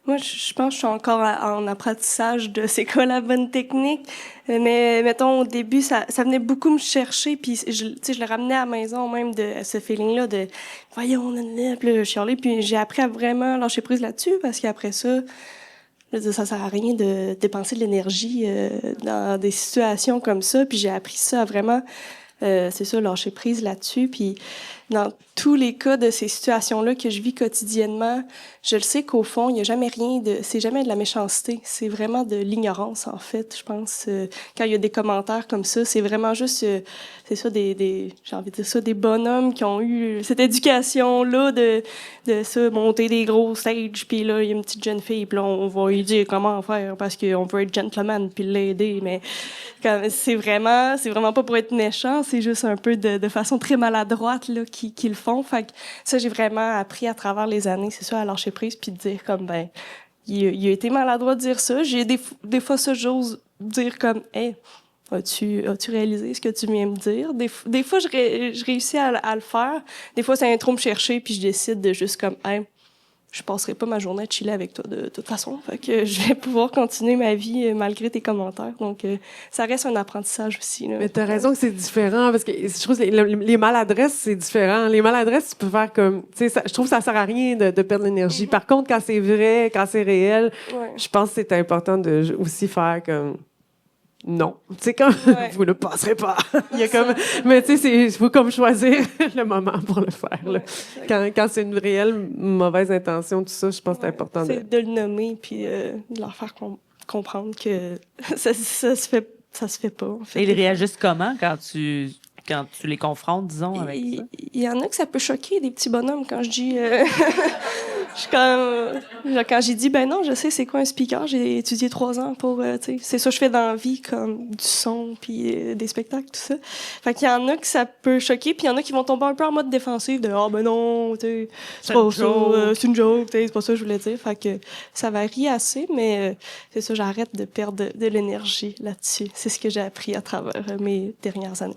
Moi, je pense que je suis encore en apprentissage de c'est quoi la bonne technique. Mais mettons, au début, ça venait beaucoup me chercher. Puis, je le ramenais à la maison même de ce feeling-là de « Voyons, on est là. » Puis là, je chialais. Puis j'ai appris à vraiment lâcher prise là-dessus parce qu'après ça, Je veux dire, ça sert à rien de dépenser de l'énergie dans des situations comme ça. Puis j'ai appris ça à vraiment, c'est ça, lâcher prise là-dessus. Puis dans tous les cas de ces situations-là que je vis quotidiennement, je le sais qu'au fond, il n'y a jamais c'est jamais de la méchanceté. C'est vraiment de l'ignorance, en fait, je pense. Quand il y a des commentaires comme ça, c'est vraiment juste, c'est ça, j'ai envie de dire ça, des bonhommes qui ont eu cette éducation-là de ça, monter des gros stages, puis là, il y a une petite jeune fille, puis là, on va lui dire comment faire parce qu'on veut être gentleman puis l'aider, mais c'est vraiment pas pour être méchant, c'est juste un peu de façon très maladroite, là, qui le font. Fait que ça, j'ai vraiment appris à travers les années, c'est ça, à lâcher prise puis de dire comme, ben, il a été maladroit de dire ça. J'ai des fois ça, j'ose dire comme, hey, as-tu réalisé ce que tu viens me dire? Des fois, je réussis à le faire. Des fois, ça vient trop me chercher puis je décide de juste comme, hey, je passerai pas ma journée à chiller avec toi de toute façon. Fait que je vais pouvoir continuer ma vie malgré tes commentaires. Donc, ça reste un apprentissage aussi. Là. Mais t'as raison que c'est différent, parce que je trouve que les maladresses, c'est différent. Les maladresses, tu peux faire comme... Tu sais, je trouve que ça sert à rien de perdre l'énergie. Par contre, quand c'est vrai, quand c'est réel, je pense que c'est important de aussi faire comme... Non. Tu sais, comme, vous ne passerez pas. Il y a comme, mais tu sais, il faut comme choisir le moment pour le faire. Là. Quand c'est une réelle mauvaise intention, tout ça, je pense que c'est important. C'est de le nommer puis de leur faire comprendre que ça se fait pas. En fait. Et ils réagissent comment quand tu les confrontes, disons, avec ça? Il y en a que ça peut choquer, des petits bonhommes, quand je dis... quand j'ai dit, ben non, je sais c'est quoi un speaker, j'ai étudié 3 ans pour... c'est ça que je fais dans la vie, comme du son, puis des spectacles, tout ça. Fait qu'il y en a que ça peut choquer, puis il y en a qui vont tomber un peu en mode défensif, de « Ah, ben non, c'est pas ça, c'est une joke, c'est pas ça que je voulais dire. » Fait que ça varie assez, mais c'est ça, j'arrête de perdre de l'énergie là-dessus. C'est ce que j'ai appris à travers mes dernières années.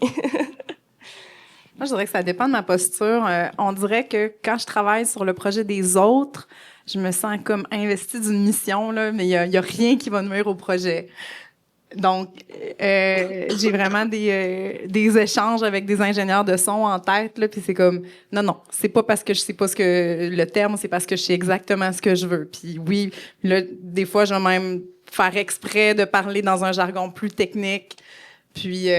Moi, je dirais que ça dépend de ma posture. On dirait que quand je travaille sur le projet des autres, je me sens comme investie d'une mission, là, mais il y a rien qui va nuire au projet. Donc, j'ai vraiment des échanges avec des ingénieurs de son en tête, là, puis c'est comme, non, c'est pas parce que je sais pas le terme, c'est parce que je sais exactement ce que je veux. Puis oui, là, des fois, je vais même faire exprès de parler dans un jargon plus technique. Puis...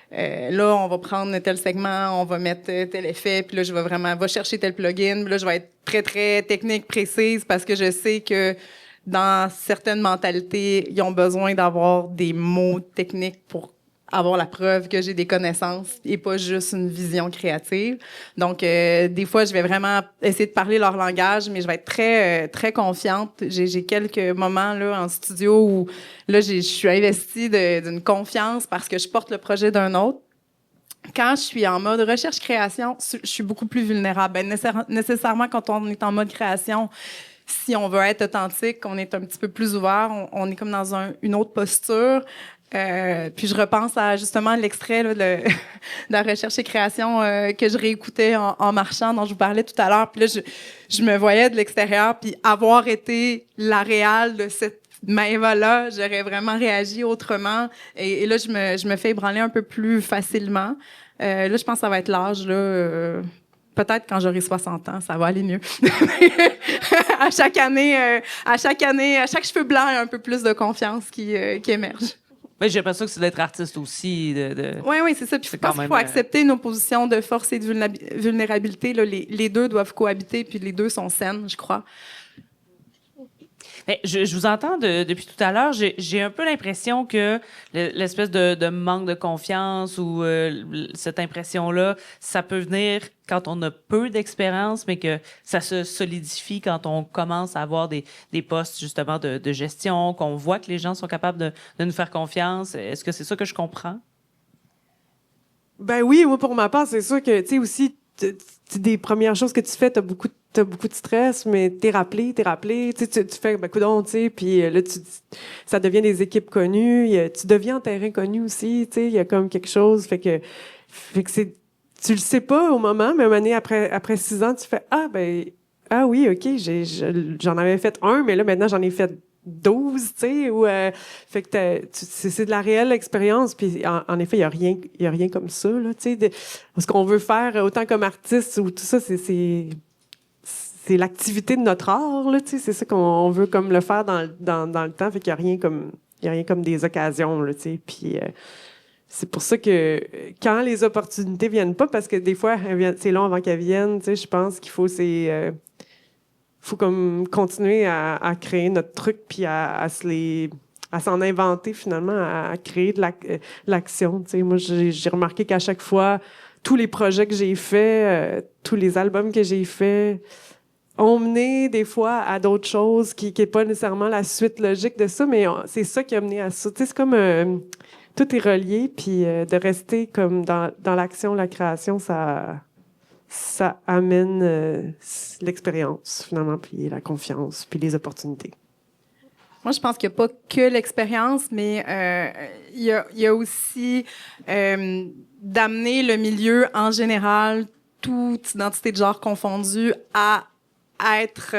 là, on va prendre tel segment, on va mettre tel effet, puis là, je vais vraiment chercher tel plugin, puis là, je vais être très, très technique, précise, parce que je sais que dans certaines mentalités, ils ont besoin d'avoir des mots techniques pour avoir la preuve que j'ai des connaissances et pas juste une vision créative. Donc, des fois, je vais vraiment essayer de parler leur langage, mais je vais être très, très confiante. J'ai quelques moments là en studio où là, je suis investie d'une confiance parce que je porte le projet d'un autre. Quand je suis en mode recherche-création, je suis beaucoup plus vulnérable. Ben, nécessairement, quand on est en mode création, si on veut être authentique, on est un petit peu plus ouvert, on est comme dans une autre posture. Puis je repense à justement l'extrait là, de la recherche et création que je réécoutais en marchant, dont je vous parlais tout à l'heure. Puis là, je me voyais de l'extérieur, puis avoir été la réale de cette Maëva-là, j'aurais vraiment réagi autrement. Et là, je me fais ébranler un peu plus facilement. Là, je pense que ça va être l'âge, là... Peut-être quand j'aurai 60 ans, ça va aller mieux. à chaque année, à chaque cheveu blanc, il y a un peu plus de confiance qui émerge. Mais j'ai l'impression que c'est d'être artiste aussi. Oui, c'est ça. Puis je pense qu'il faut accepter nos positions de force et de vulnérabilité. Là, les deux doivent cohabiter, puis les deux sont saines, je crois. Mais je vous entends depuis tout à l'heure. J'ai un peu l'impression que l'espèce de manque de confiance ou cette impression-là, ça peut venir quand on a peu d'expérience, mais que ça se solidifie quand on commence à avoir des postes justement de gestion, qu'on voit que les gens sont capables de nous faire confiance. Est-ce que c'est ça que je comprends? Ben oui, moi pour ma part, c'est sûr que tu sais aussi des premières choses que tu fais, t'as beaucoup de stress, mais t'es rappelé, tu fais ben coudonc, tu sais, puis là ça devient des équipes connues, tu deviens en terrain connu aussi, tu sais, il y a comme quelque chose, fait que c'est tu le sais pas au moment, mais une année après 6 ans, tu fais ah oui, OK, j'en avais fait un, mais là maintenant j'en ai fait 12, tu sais, ou fait que c'est de la réelle expérience, puis en effet, il y a rien comme ça là, tu sais, ce qu'on veut faire autant comme artiste ou tout ça, c'est c'est l'activité de notre art, là, tu sais, c'est ça qu'on veut comme le faire dans le temps, fait qu'il y a rien comme des occasions, là, tu sais, puis c'est pour ça que quand les opportunités viennent pas, parce que des fois, c'est long avant qu'elles viennent, tu sais, je pense qu'il faut faut comme continuer à créer notre truc, puis à s'en inventer finalement, à créer de l'action. Tu sais, moi, j'ai remarqué qu'à chaque fois, tous les projets que j'ai faits, tous les albums que j'ai faits, ont mené des fois à d'autres choses qui n'est pas nécessairement la suite logique de ça, mais c'est ça qui a mené à ça. Tu sais, c'est comme tout est relié, puis de rester comme dans l'action, la création, ça amène l'expérience, finalement, puis la confiance, puis les opportunités. Moi, je pense qu'il n'y a pas que l'expérience, mais il y a aussi d'amener le milieu en général, toute identité de genre confondue, à être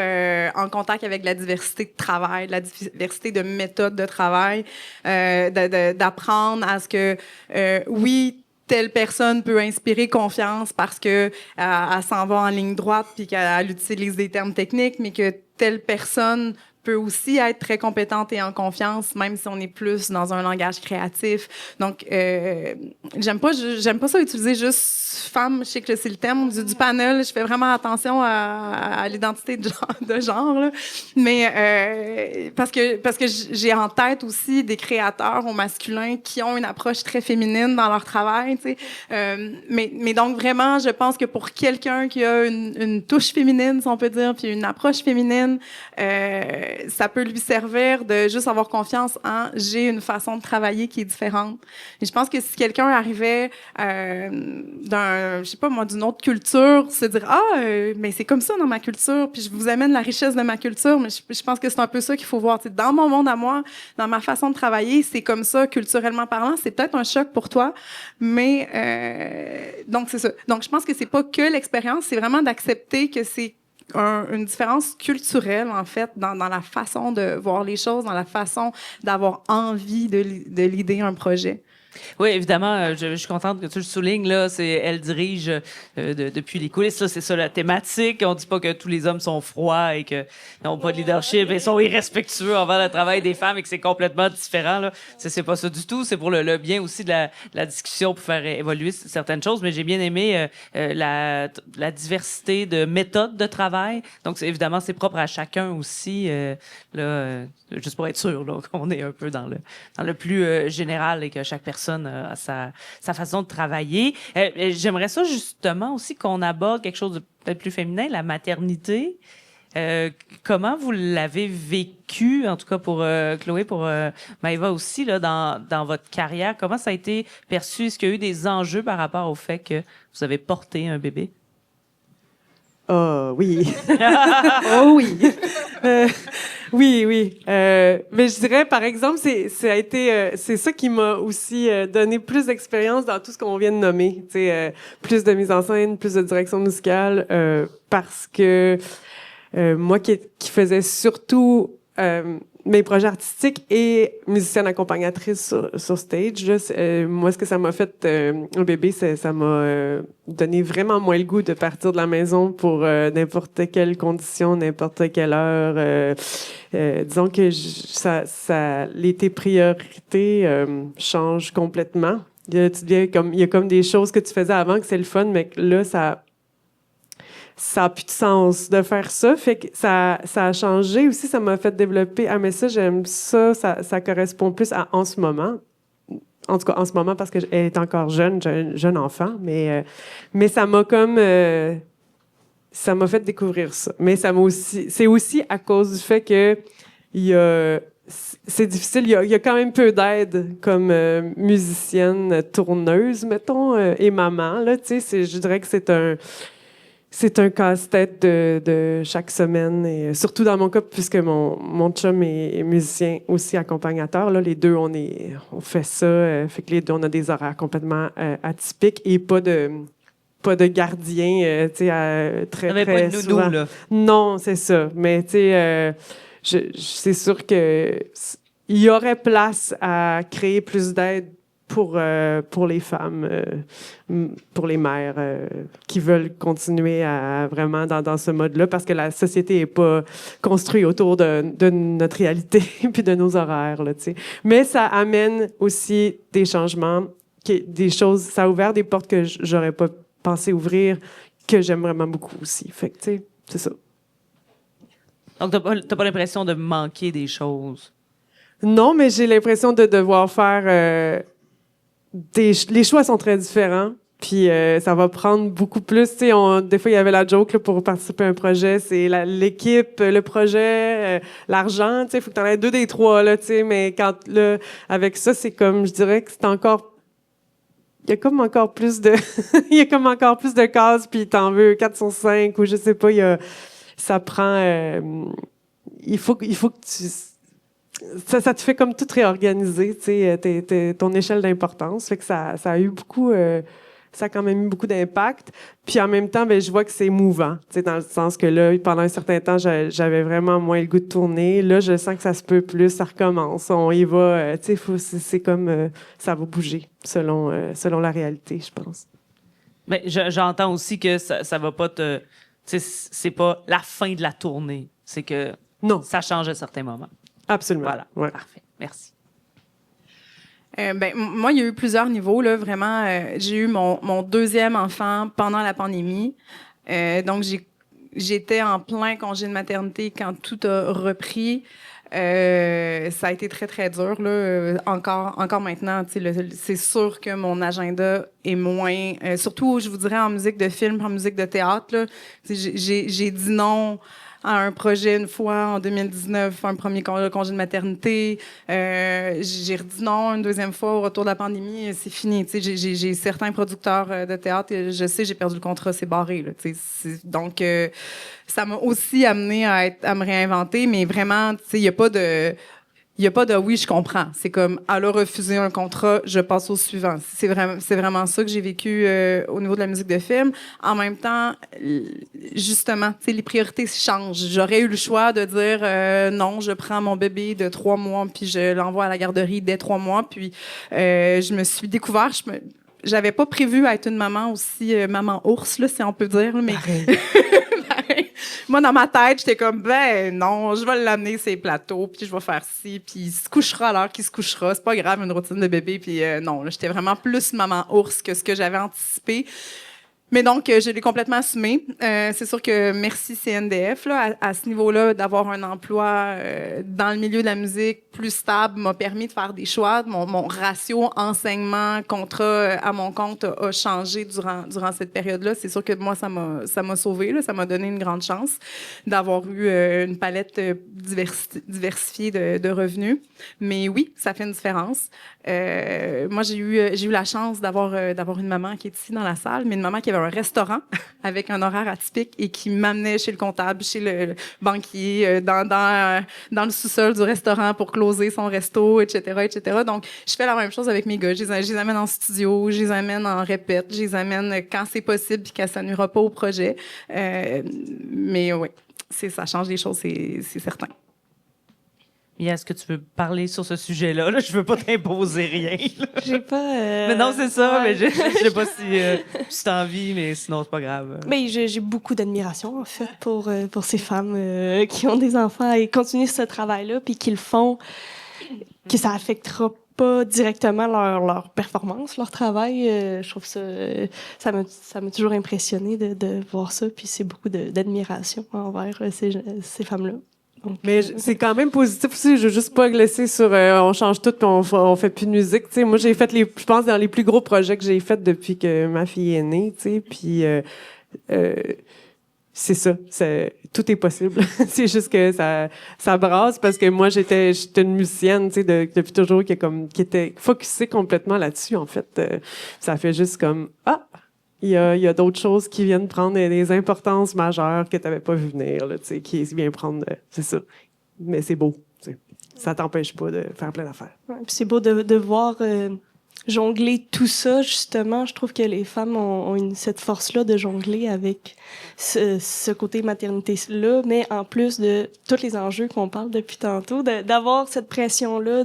en contact avec la diversité de travail, la diversité de méthodes de travail, d'apprendre à ce que, oui, telle personne peut inspirer confiance parce que elle s'en va en ligne droite puis qu'elle utilise des termes techniques, mais que telle personne peut aussi être très compétente et en confiance, même si on est plus dans un langage créatif. Donc, j'aime pas ça utiliser juste femme. Je sais que c'est le thème du panel. Je fais vraiment attention à l'identité de genre là. Mais parce que j'ai en tête aussi des créateurs au masculin qui ont une approche très féminine dans leur travail, tu sais. Mais donc vraiment, je pense que pour quelqu'un qui a une touche féminine, si on peut dire, puis une approche féminine, ça peut lui servir de juste avoir confiance en j'ai une façon de travailler qui est différente. Et je pense que si quelqu'un arrivait je sais pas moi, d'une autre culture, se dire mais c'est comme ça dans ma culture, puis je vous amène la richesse de ma culture, mais je pense que c'est un peu ça qu'il faut voir. T'sais, dans mon monde à moi, dans ma façon de travailler, c'est comme ça culturellement parlant. C'est peut-être un choc pour toi, mais donc c'est ça. Donc je pense que c'est pas que l'expérience, c'est vraiment d'accepter que c'est une différence culturelle, en fait, dans la façon de voir les choses, dans la façon d'avoir envie de l'idée un projet. Oui, évidemment, je suis contente que tu le soulignes. Là, elle dirige depuis les coulisses. Là, c'est ça la thématique. On dit pas que tous les hommes sont froids et qu'ils n'ont pas de leadership et sont irrespectueux envers le travail des femmes et que c'est complètement différent. Là, c'est pas ça du tout. C'est pour le bien aussi de la discussion pour faire évoluer certaines choses. Mais j'ai bien aimé la diversité de méthodes de travail. Donc, évidemment, c'est propre à chacun aussi. Juste pour être sûr là, qu'on est un peu dans le plus général et que chaque personne a sa façon de travailler. J'aimerais ça justement aussi qu'on aborde quelque chose de peut-être plus féminin, la maternité. Comment vous l'avez vécu, en tout cas pour Chloé, pour Maëva aussi, là, dans votre carrière? Comment ça a été perçu? Est-ce qu'il y a eu des enjeux par rapport au fait que vous avez porté un bébé? Oh oui. Oh oui. Oui. Mais je dirais, par exemple, c'est ça qui m'a aussi donné plus d'expérience dans tout ce qu'on vient de nommer. Tu sais, plus de mise en scène, plus de direction musicale, parce que moi qui faisais surtout mes projets artistiques et musicienne accompagnatrice sur stage, là, moi, ce que ça m'a fait, un bébé, ça m'a donné vraiment moins le goût de partir de la maison pour n'importe quelle condition, n'importe quelle heure. Disons que tes priorités changent complètement. Il y a comme des choses que tu faisais avant que c'est le fun, mais que là, ça a plus de sens de faire ça. Fait que ça a changé aussi. Ça m'a fait développer. Ah, mais ça, j'aime ça. Ça correspond plus à en ce moment. En tout cas, en ce moment, parce qu'elle est encore jeune enfant. Mais ça m'a comme... ça m'a fait découvrir ça. Mais c'est aussi à cause du fait que c'est difficile. Il y a quand même peu d'aide comme musicienne tourneuse, mettons, et maman. Là, tu sais, je dirais que c'est un casse-tête de chaque semaine, et surtout dans mon cas, puisque mon chum est musicien aussi accompagnateur. Là, les deux, on fait ça. Fait que les deux, on a des horaires complètement atypiques et pas de gardien, tu sais, très, très pas de nounou, souvent. là. Non, c'est ça. Mais, tu sais, c'est sûr que il y aurait place à créer plus d'aide pour les femmes, pour les mères qui veulent continuer à vraiment dans ce mode-là, parce que la société n'est pas construite autour de notre réalité puis de nos horaires, là, tu sais. Mais ça amène aussi des changements, des choses, ça a ouvert des portes que j'aurais pas pensé ouvrir, que j'aime vraiment beaucoup aussi. Fait que, tu sais, c'est ça. Donc, t'as pas l'impression de manquer des choses? Non, mais j'ai l'impression de devoir faire... les choix sont très différents, puis ça va prendre beaucoup plus. Tu sais, des fois, il y avait la joke là, pour participer à un projet, c'est l'équipe, le projet, l'argent. Tu sais, il faut que tu en aies 2 des 3, là, tu sais, mais là, avec ça, c'est comme, je dirais que c'est encore... Il y a comme encore plus de... il y a comme encore plus de cases, puis t'en veux 4 sur 5, ou je sais pas, ça prend... il faut que tu... Ça te fait comme tout réorganiser, tu sais, ton échelle d'importance. Fait que ça a eu beaucoup... ça a quand même eu beaucoup d'impact. Puis en même temps, ben, je vois que c'est mouvant, tu sais, dans le sens que là, pendant un certain temps, j'avais vraiment moins le goût de tourner. Là, je sens que ça se peut plus, ça recommence. On y va, tu sais, c'est comme... ça va bouger selon la réalité, je pense. Mais j'entends aussi que ça va pas te... Tu sais, c'est pas la fin de la tournée. C'est que Non, ça change à certains moments. absolument. Voilà. Ouais. Parfait. Merci. Moi, il y a eu plusieurs niveaux, là, vraiment. J'ai eu mon 2e enfant pendant la pandémie. Donc, j'étais en plein congé de maternité quand tout a repris. Ça a été très, très dur, là. Encore maintenant, tu sais, c'est sûr que mon agenda est moins... surtout, je vous dirais, en musique de film, en musique de théâtre, là. J'ai dit non à un projet une fois en 2019, un premier congé de maternité. J'ai redit non une 2e fois au retour de la pandémie. C'est fini. Tu sais, j'ai certains producteurs de théâtre, et je sais, j'ai perdu le contrat, c'est barré. Là, tu sais, donc, ça m'a aussi amené à me réinventer, mais vraiment, tu sais, il n'y a pas de oui, je comprends. C'est comme, elle a refusé un contrat, je passe au suivant. C'est vraiment ça que j'ai vécu au niveau de la musique de film. En même temps, justement, tu sais, les priorités changent. J'aurais eu le choix de dire non, je prends mon bébé de 3 mois puis je l'envoie à la garderie dès 3 mois. Puis je me suis découvert. J'avais pas prévu être une maman aussi maman ours là, si on peut dire, mais moi, dans ma tête, j'étais comme, ben non, je vais l'amener sur les plateaux, puis je vais faire ci, puis il se couchera à l'heure qu'il se couchera. C'est pas grave, une routine de bébé, puis non, là, j'étais vraiment plus maman ours que ce que j'avais anticipé. Mais donc, je l'ai complètement assumé. C'est sûr que merci CNDF, là, à ce niveau-là, d'avoir un emploi dans le milieu de la musique plus stable m'a permis de faire des choix. Mon ratio enseignement-contrat à mon compte a changé durant cette période-là. C'est sûr que moi, ça m'a sauvée, là. Ça m'a donné une grande chance d'avoir eu une palette diversifiée de revenus. Mais oui, ça fait une différence. Moi, j'ai eu la chance d'avoir une maman qui est ici dans la salle, mais une maman qui avait un restaurant avec un horaire atypique et qui m'amenait chez le comptable, chez le banquier, dans le sous-sol du restaurant pour closer son resto, etc., etc. Donc, je fais la même chose avec mes gars. Je les amène en studio, je les amène en répète, je les amène quand c'est possible puis quand ça nuira pas au projet. Mais oui, ça change les choses, c'est certain. Mia, est-ce que tu veux parler sur ce sujet-là? Là, je veux pas t'imposer rien. Là. J'ai pas... Mais non, c'est ça. ouais. Mais je sais pas si t'as envie, mais sinon, c'est pas grave. Mais j'ai beaucoup d'admiration, en fait, pour ces femmes qui ont des enfants et continuent ce travail-là, puis qui le font, que ça affectera pas directement leur performance, leur travail. Je trouve ça m'a toujours impressionné de voir ça, puis c'est beaucoup d'admiration envers ces femmes-là. Donc, mais c'est quand même positif aussi. Je veux juste pas laisser sur on change tout puis on fait plus de musique. Tu sais, moi j'ai fait je pense dans les plus gros projets que j'ai fait depuis que ma fille est née. Tu sais, puis c'est ça. Tout est possible. C'est juste que ça brasse parce que moi j'étais une musicienne, tu sais, depuis toujours qui était focusée complètement là-dessus. En fait, ça fait juste comme il y a d'autres choses qui viennent prendre des importances majeures que tu n'avais pas vu venir, là, tu sais, qui viennent prendre... c'est ça. Mais c'est beau, tu sais. Ça t'empêche pas de faire plein d'affaires. ouais, puis c'est beau de voir jongler tout ça, justement, je trouve que les femmes ont cette force-là de jongler avec ce côté maternité-là, mais en plus de tous les enjeux qu'on parle depuis tantôt, d'avoir cette pression-là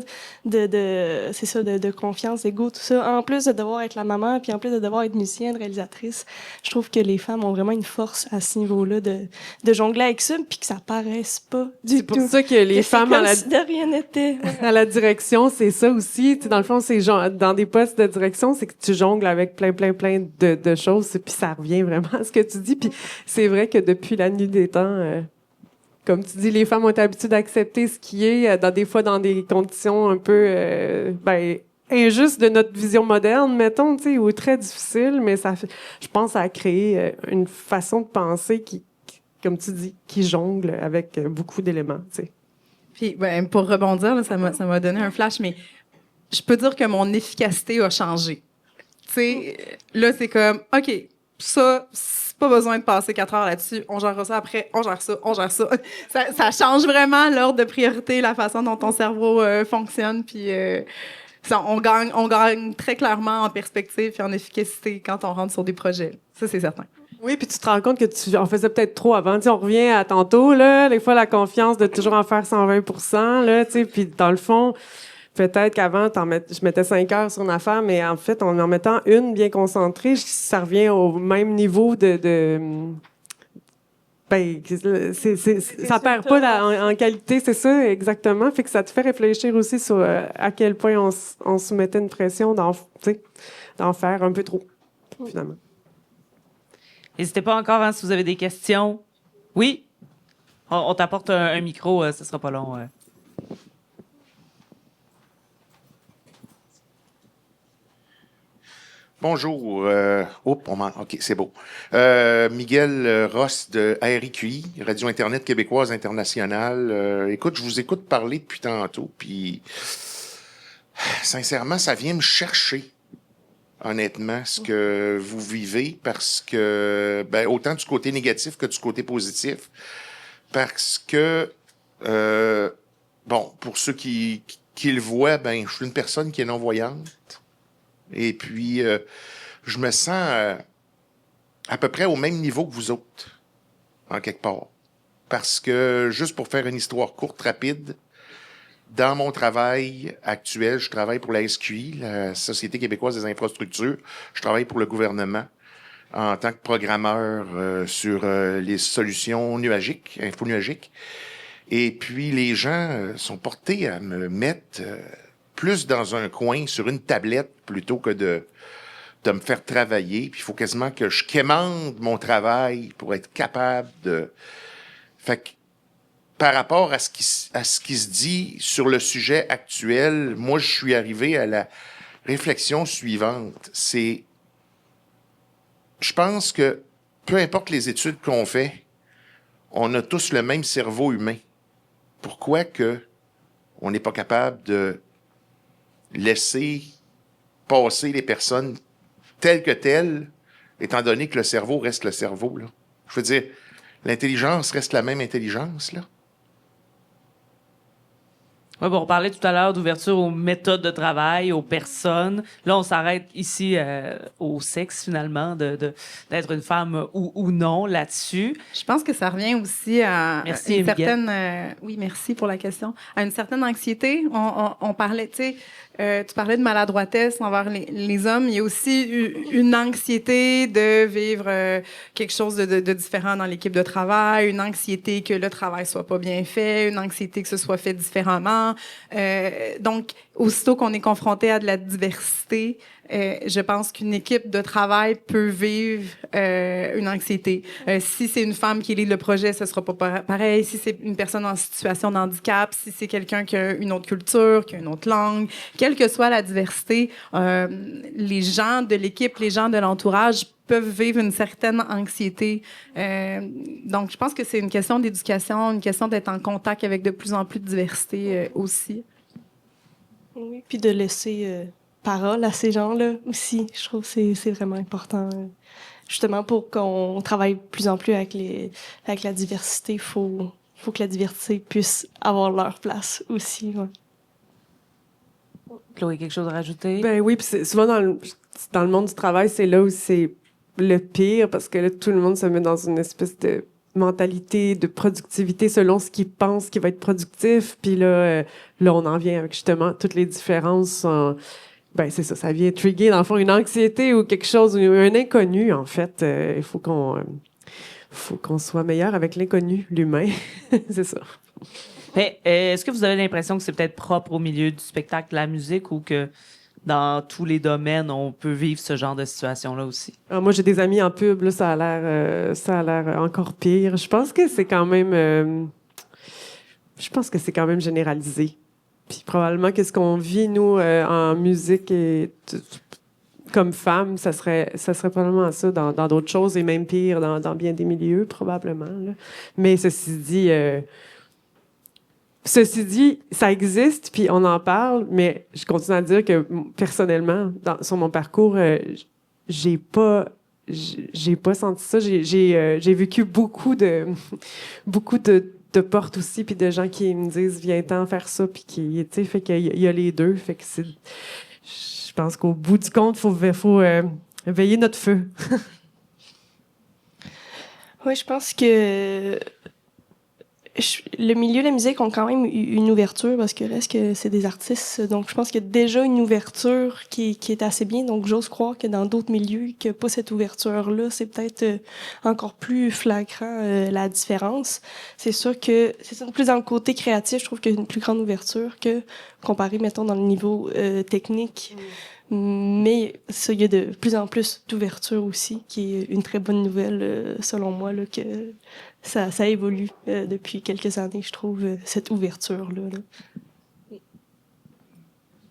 c'est ça, de confiance, d'ego, tout ça, en plus de devoir être la maman, puis en plus de devoir être musicienne, réalisatrice, je trouve que les femmes ont vraiment une force à ce niveau-là de jongler avec ça, puis que ça paraisse pas du tout. C'est pour ça que les femmes comme si de rien n'était. à la direction, c'est ça aussi. Tu sais, dans le fond, c'est dans des postes de direction, c'est que tu jongles avec plein de choses, puis ça revient vraiment à ce que tu dis. Puis c'est vrai que depuis la nuit des temps, comme tu dis, les femmes ont été habituées d'accepter ce qui est, des fois dans des conditions un peu injustes de notre vision moderne, mettons, tu sais, ou très difficiles, mais je pense que ça a créé une façon de penser qui, comme tu dis, qui jongle avec beaucoup d'éléments, tu sais. Puis, pour rebondir, là, ça m'a donné un flash, mais je peux dire que mon efficacité a changé. Tu sais, là, c'est comme, OK, ça, c'est pas besoin de passer 4 heures là-dessus. On gère ça après, on gère ça. Ça change vraiment l'ordre de priorité, la façon dont ton cerveau fonctionne, puis on gagne très clairement en perspective et en efficacité quand on rentre sur des projets. Ça, c'est certain. Oui, puis tu te rends compte que tu en faisais peut-être trop avant. Tu sais, on revient à tantôt, là, des fois, la confiance de toujours en faire 120%, là, tu sais, puis dans le fond, peut-être qu'avant, je mettais 5 heures sur une affaire, mais en fait, en mettant une bien concentrée, ça revient au même niveau ça perd pas en qualité, c'est ça, exactement. Fait que ça te fait réfléchir aussi sur à quel point on se mettait une pression d'en faire un peu trop, finalement. N'hésitez pas encore, si vous avez des questions. Oui? On t'apporte un micro, ce sera pas long. Bonjour. OK, c'est beau. Miguel Ross de RIQI, Radio Internet québécoise internationale. Écoute, je vous écoute parler depuis tantôt, puis sincèrement, ça vient me chercher, honnêtement, ce que vous vivez, parce que, autant du côté négatif que du côté positif, parce que, pour ceux qui le voient, je suis une personne qui est non-voyante. Et puis, je me sens à peu près au même niveau que vous autres, en quelque part. Parce que, juste pour faire une histoire courte, rapide, dans mon travail actuel, je travaille pour la SQI, la Société québécoise des infrastructures. Je travaille pour le gouvernement en tant que programmeur sur les solutions nuagiques, infonuagiques. Et puis, les gens sont portés à me mettre plus dans un coin, sur une tablette, plutôt que de me faire travailler. Puis il faut quasiment que je quémande mon travail pour être capable de... Fait que, par rapport à ce qui se dit sur le sujet actuel, moi, je suis arrivé à la réflexion suivante. Je pense que, peu importe les études qu'on fait, on a tous le même cerveau humain. Pourquoi que on n'est pas capable de laisser passer les personnes telles que telles, étant donné que le cerveau reste le cerveau, là? Je veux dire, l'intelligence reste la même intelligence, là. Oui, on parlait tout à l'heure d'ouverture aux méthodes de travail, aux personnes. Là, on s'arrête ici au sexe, finalement, d'être une femme ou non là-dessus. Je pense que ça revient aussi à une certaine... oui, merci pour la question. À une certaine anxiété. On parlait, tu sais, tu parlais de maladroitesse envers les hommes. Il y a aussi une anxiété de vivre quelque chose de différent dans l'équipe de travail, une anxiété que le travail soit pas bien fait, une anxiété que ce soit fait différemment. Donc, aussitôt qu'on est confronté à de la diversité, je pense qu'une équipe de travail peut vivre une anxiété. Si c'est une femme qui lit le projet, ce sera pas pareil. Si c'est une personne en situation de handicap, si c'est quelqu'un qui a une autre culture, qui a une autre langue, quelle que soit la diversité, les gens de l'équipe, les gens de l'entourage peuvent vivre une certaine anxiété. Donc, je pense que c'est une question d'éducation, une question d'être en contact avec de plus en plus de diversité aussi. Oui, puis de laisser parole à ces gens-là aussi. Je trouve que c'est vraiment important. Justement, pour qu'on travaille de plus en plus avec la diversité, il faut que la diversité puisse avoir leur place aussi. Ouais. Chloé, quelque chose à rajouter? Ben oui, puis souvent dans le monde du travail, c'est là où c'est le pire, parce que là, tout le monde se met dans une espèce de mentalité de productivité selon ce qu'il pense qui va être productif. Puis là, on en vient avec justement toutes les différences. Ben c'est ça, ça vient trigger dans le fond une anxiété ou quelque chose, un inconnu en fait. Il faut qu'on soit meilleur avec l'inconnu, l'humain. C'est ça. Mais, est-ce que vous avez l'impression que c'est peut-être propre au milieu du spectacle, de la musique, ou que dans tous les domaines, on peut vivre ce genre de situation-là aussi? Alors, moi, j'ai des amis en pub, là, ça a l'air encore pire. Je pense que c'est quand même généralisé. Puis probablement qu'est-ce qu'on vit, nous, en musique et comme femmes, ça serait probablement ça dans d'autres choses, et même pire dans bien des milieux, probablement. Là. Mais Ceci dit, ça existe, puis on en parle, mais je continue à dire que personnellement, sur mon parcours, j'ai pas senti ça. J'ai vécu beaucoup de portes aussi, puis de gens qui me disent viens-t'en faire ça, puis qui, tu sais, fait qu'il y a les deux, fait que je pense qu'au bout du compte, faut veiller notre feu. Oui, je pense que le milieu de la musique ont quand même une ouverture parce que reste que c'est des artistes. Donc, je pense qu'il y a déjà une ouverture qui est assez bien. Donc, j'ose croire que dans d'autres milieux, qu'il n'y a pas cette ouverture-là, c'est peut-être encore plus flagrant la différence. C'est sûr que c'est ça, plus dans le côté créatif, je trouve qu'il y a une plus grande ouverture que comparé, mettons, dans le niveau technique. Mais ça, il y a de plus en plus d'ouverture aussi, qui est une très bonne nouvelle, selon moi, là, que ça évolue depuis quelques années, je trouve, cette ouverture-là. Là.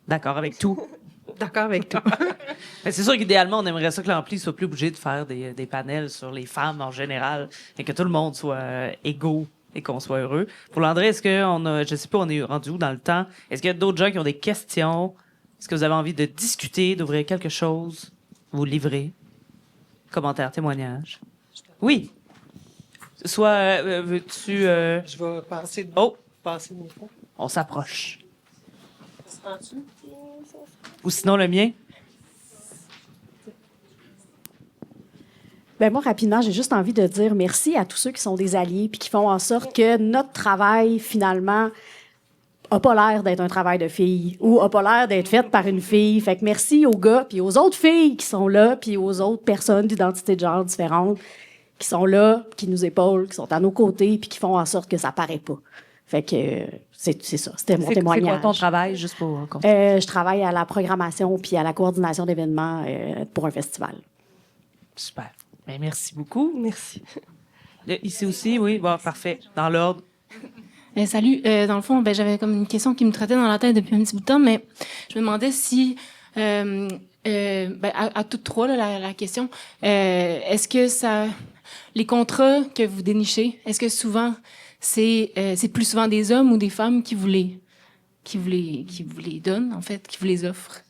D'accord avec tout. D'accord avec tout. Mais c'est sûr qu'idéalement, on aimerait ça que l'Ampli soit plus obligé de faire des panels sur les femmes en général et que tout le monde soit égaux et qu'on soit heureux. Pour Landré, est-ce qu'on a, je sais pas, on est rendu où dans le temps? Est-ce qu'il y a d'autres gens qui ont des questions? Est-ce que vous avez envie de discuter, d'ouvrir quelque chose? Vous livrer? Commentaires, témoignages? Oui. Soit, veux-tu... Je vais passer le micro. On s'approche. Ou sinon le mien? Ben moi, rapidement, j'ai juste envie de dire merci à tous ceux qui sont des alliés puis qui font en sorte que notre travail, finalement, a pas l'air d'être un travail de fille ou a pas l'air d'être fait par une fille. Fait que merci aux gars puis aux autres filles qui sont là puis aux autres personnes d'identité de genre différentes qui sont là, qui nous épaulent, qui sont à nos côtés puis qui font en sorte que ça paraît pas. Fait que c'est ça, c'était mon témoignage. C'est quoi ton travail, juste pour... je travaille à la programmation puis à la coordination d'événements pour un festival. Super. Ben, merci beaucoup. Merci. Ici aussi, oui. Bon, parfait. Dans l'ordre. Salut. Dans le fond, j'avais comme une question qui me trottait dans la tête depuis un petit bout de temps, mais je me demandais si, à toutes trois, là, la question, est-ce que les contrats que vous dénichez, est-ce que souvent c'est plus souvent des hommes ou des femmes qui vous les donnent, en fait, qui vous les offrent?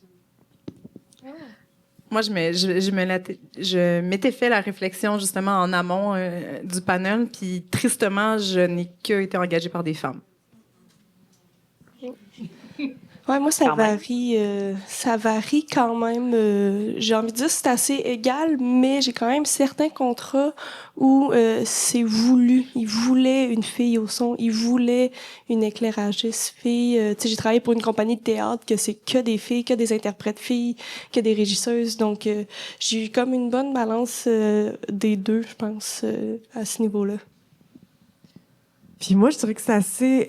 Moi, je m'étais fait la réflexion justement en amont du panel, puis tristement, je n'ai que été engagée par des femmes. Ouais, moi, ça varie quand même. J'ai envie de dire que c'est assez égal, mais j'ai quand même certains contrats où c'est voulu. Ils voulaient une fille au son, ils voulaient une éclairagiste fille. Tu sais, j'ai travaillé pour une compagnie de théâtre que c'est que des filles, que des interprètes filles, que des régisseuses. Donc, j'ai eu comme une bonne balance des deux, je pense, à ce niveau-là. Puis moi, je dirais que c'est assez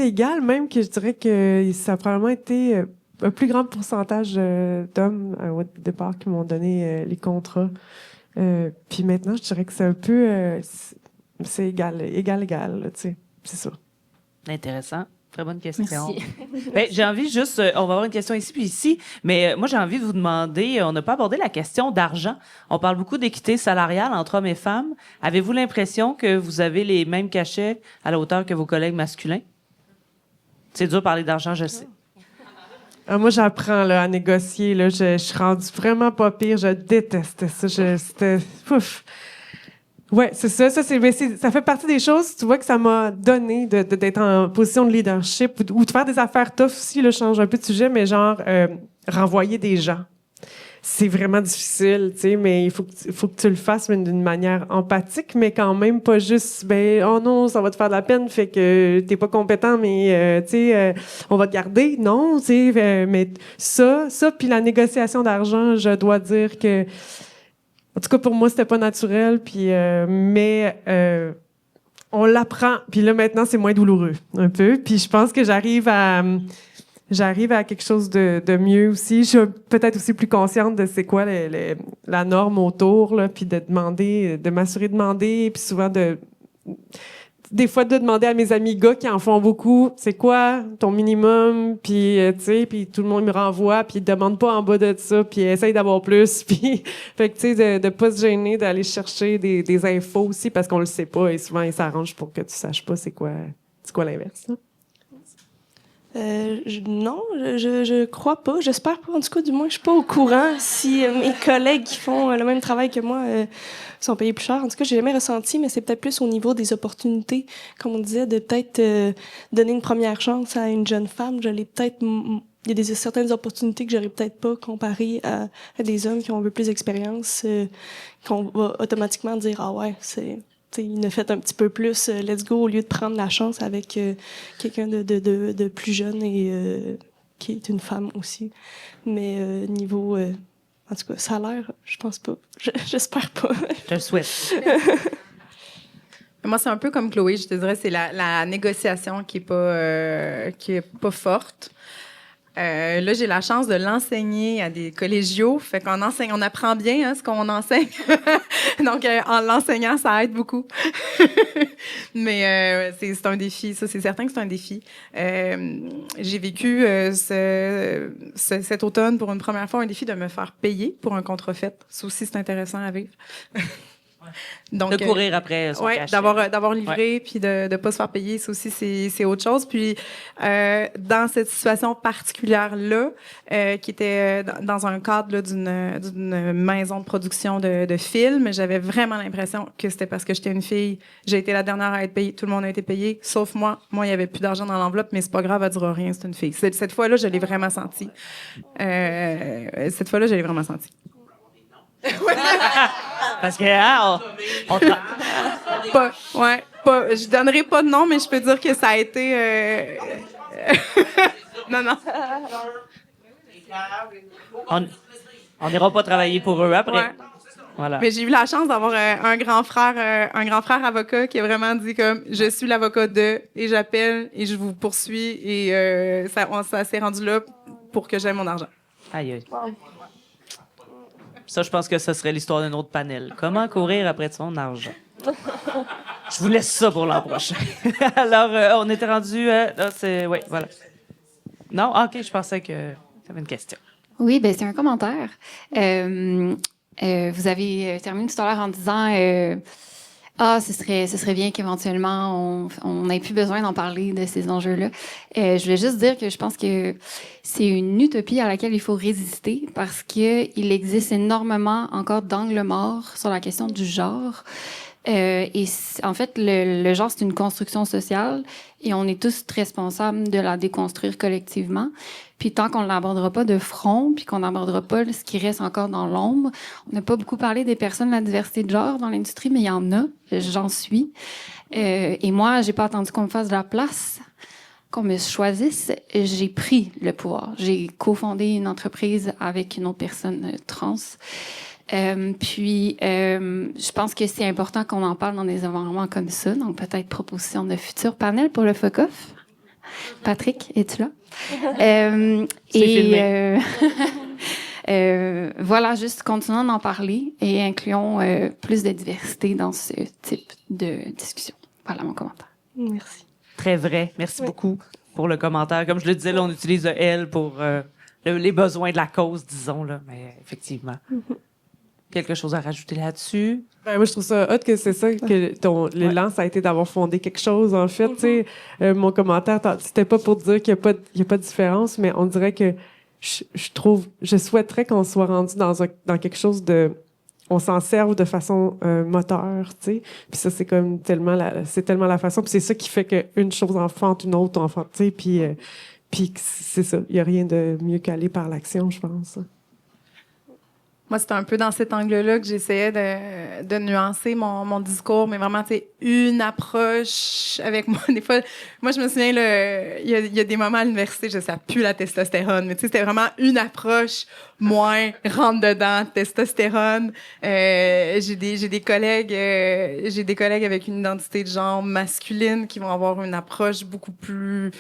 égal, même que je dirais que ça a probablement été un plus grand pourcentage d'hommes au départ qui m'ont donné les contrats. Puis maintenant, je dirais que c'est un peu... c'est égal, là, tu sais. C'est ça. Intéressant. Très bonne question. Merci. J'ai envie juste... on va avoir une question ici puis ici, mais moi, j'ai envie de vous demander... on n'a pas abordé la question d'argent. On parle beaucoup d'équité salariale entre hommes et femmes. Avez-vous l'impression que vous avez les mêmes cachets à la hauteur que vos collègues masculins? C'est dur de parler d'argent, je sais. Moi, j'apprends là, à négocier. Là, je suis rendue vraiment pas pire. Je déteste ça. C'était... Ouf. Ouais, c'est ça. Ça fait partie des choses, tu vois, que ça m'a donné d'être en position de leadership ou de faire des affaires tough aussi. Là, je change un peu de sujet, mais genre renvoyer des gens. C'est vraiment difficile, tu sais, mais il faut que tu le fasses mais d'une manière empathique, mais quand même pas juste, oh non, ça va te faire de la peine, fait que t'es pas compétent, mais tu sais, on va te garder. Non, tu sais, mais ça, puis la négociation d'argent, je dois dire que, en tout cas pour moi, c'était pas naturel, puis mais on l'apprend, puis là maintenant c'est moins douloureux un peu, puis je pense que j'arrive à quelque chose de mieux aussi. Je suis peut-être aussi plus consciente de c'est quoi la norme autour, là, puis de m'assurer de demander, puis souvent des fois de demander à mes amis gars qui en font beaucoup, c'est quoi ton minimum, puis tu sais, puis tout le monde me renvoie, puis demande pas en bas de ça, puis essaye d'avoir plus, puis fait que tu sais de pas se gêner d'aller chercher des infos aussi parce qu'on le sait pas et souvent ils s'arrangent pour que tu saches pas c'est quoi l'inverse. Là. Non, je crois pas. J'espère pas. En tout cas, du moins, je suis pas au courant si mes collègues qui font le même travail que moi sont payés plus cher. En tout cas, j'ai jamais ressenti, mais c'est peut-être plus au niveau des opportunités, comme on disait, de peut-être donner une première chance à une jeune femme. Il y a certaines opportunités que j'aurais peut-être pas comparées à des hommes qui ont un peu plus d'expérience, qu'on va automatiquement dire ah ouais, il a fait un petit peu plus let's go au lieu de prendre la chance avec quelqu'un de plus jeune et qui est une femme aussi. Mais niveau en tout cas salaire, je pense pas. J'espère pas. Je le souhaite. Moi, c'est un peu comme Chloé, je te dirais, c'est la négociation qui est pas forte. Là, j'ai la chance de l'enseigner à des collégiaux. Fait qu'on enseigne, on apprend bien ce qu'on enseigne. Donc, en l'enseignant, ça aide beaucoup. Mais c'est un défi. Ça, c'est certain que c'est un défi. J'ai vécu cet automne pour une première fois un défi de me faire payer pour un contrefait. Ça aussi, c'est intéressant à vivre. Donc, de courir après son cachet. d'avoir livré puis de pas se faire payer, ça aussi c'est autre chose. Puis dans cette situation particulière là, qui était dans un cadre là, d'une maison de production de films, j'avais vraiment l'impression que c'était parce que j'étais une fille. J'ai été la dernière à être payée, tout le monde a été payé, sauf moi. Moi, il y avait plus d'argent dans l'enveloppe, mais c'est pas grave, elle dira rien, c'est une fille. Cette fois-là, je l'ai vraiment senti. Parce que je donnerai pas de nom, mais je peux dire que ça a été non. On n'ira pas travailler pour eux après. Ouais. Voilà. Mais j'ai eu la chance d'avoir un grand frère avocat qui a vraiment dit comme je suis l'avocat de et j'appelle et je vous poursuis et ça s'est rendu là pour que j'aie mon argent. Aïe. Ça, je pense que ce serait l'histoire d'un autre panel. Comment courir après son argent? Je vous laisse ça pour l'an prochain. Alors, on était rendu... oui, voilà. Non? Ah, OK, je pensais que tu avais une question. Oui, ben c'est un commentaire. Vous avez terminé tout à l'heure en disant... ce serait bien qu'éventuellement on n'ait plus besoin d'en parler de ces enjeux-là. Je voulais juste dire que je pense que c'est une utopie à laquelle il faut résister parce qu'il existe énormément encore d'angles morts sur la question du genre. Et en fait, le genre, c'est une construction sociale et on est tous responsables de la déconstruire collectivement. Puis tant qu'on ne l'abordera pas de front, puis qu'on n'abordera pas ce qui reste encore dans l'ombre, on n'a pas beaucoup parlé des personnes de la diversité de genre dans l'industrie, mais il y en a, j'en suis. Et moi, j'ai pas attendu qu'on me fasse de la place, qu'on me choisisse. J'ai pris le pouvoir. J'ai cofondé une entreprise avec une autre personne trans. Je pense que c'est important qu'on en parle dans des environnements comme ça. Donc, peut-être proposition de futur panel pour le FOCOF. Patrick, es-tu là? Voilà, juste continuons d'en parler et incluons plus de diversité dans ce type de discussion. Voilà mon commentaire. Merci. Très vrai. Merci beaucoup pour le commentaire. Comme je le disais, là, on utilise le « elle » pour les besoins de la cause, disons, là, mais effectivement. Quelque chose à rajouter là-dessus? Moi, je trouve ça hot que c'est ça, que l'élan, ça a été d'avoir fondé quelque chose, en fait. Tu sais, mon commentaire, c'était pas pour dire qu'il y a pas de différence, mais on dirait que je souhaiterais qu'on soit rendu dans quelque chose on s'en serve de façon moteur, tu sais. Puis ça, c'est comme tellement la façon. Puis c'est ça qui fait qu'une chose enfante une autre enfante, tu sais. Puis c'est ça. Il y a rien de mieux qu'aller par l'action, je pense. Moi, c'était un peu dans cet angle-là que j'essayais de nuancer mon discours, mais vraiment, tu sais, une approche avec moi. Des fois, moi, je me souviens, il y a des moments à l'université, je sais plus la testostérone, mais tu sais, c'était vraiment une approche moins rentre-dedans, testostérone. J'ai des collègues avec une identité de genre masculine qui vont avoir une approche beaucoup plus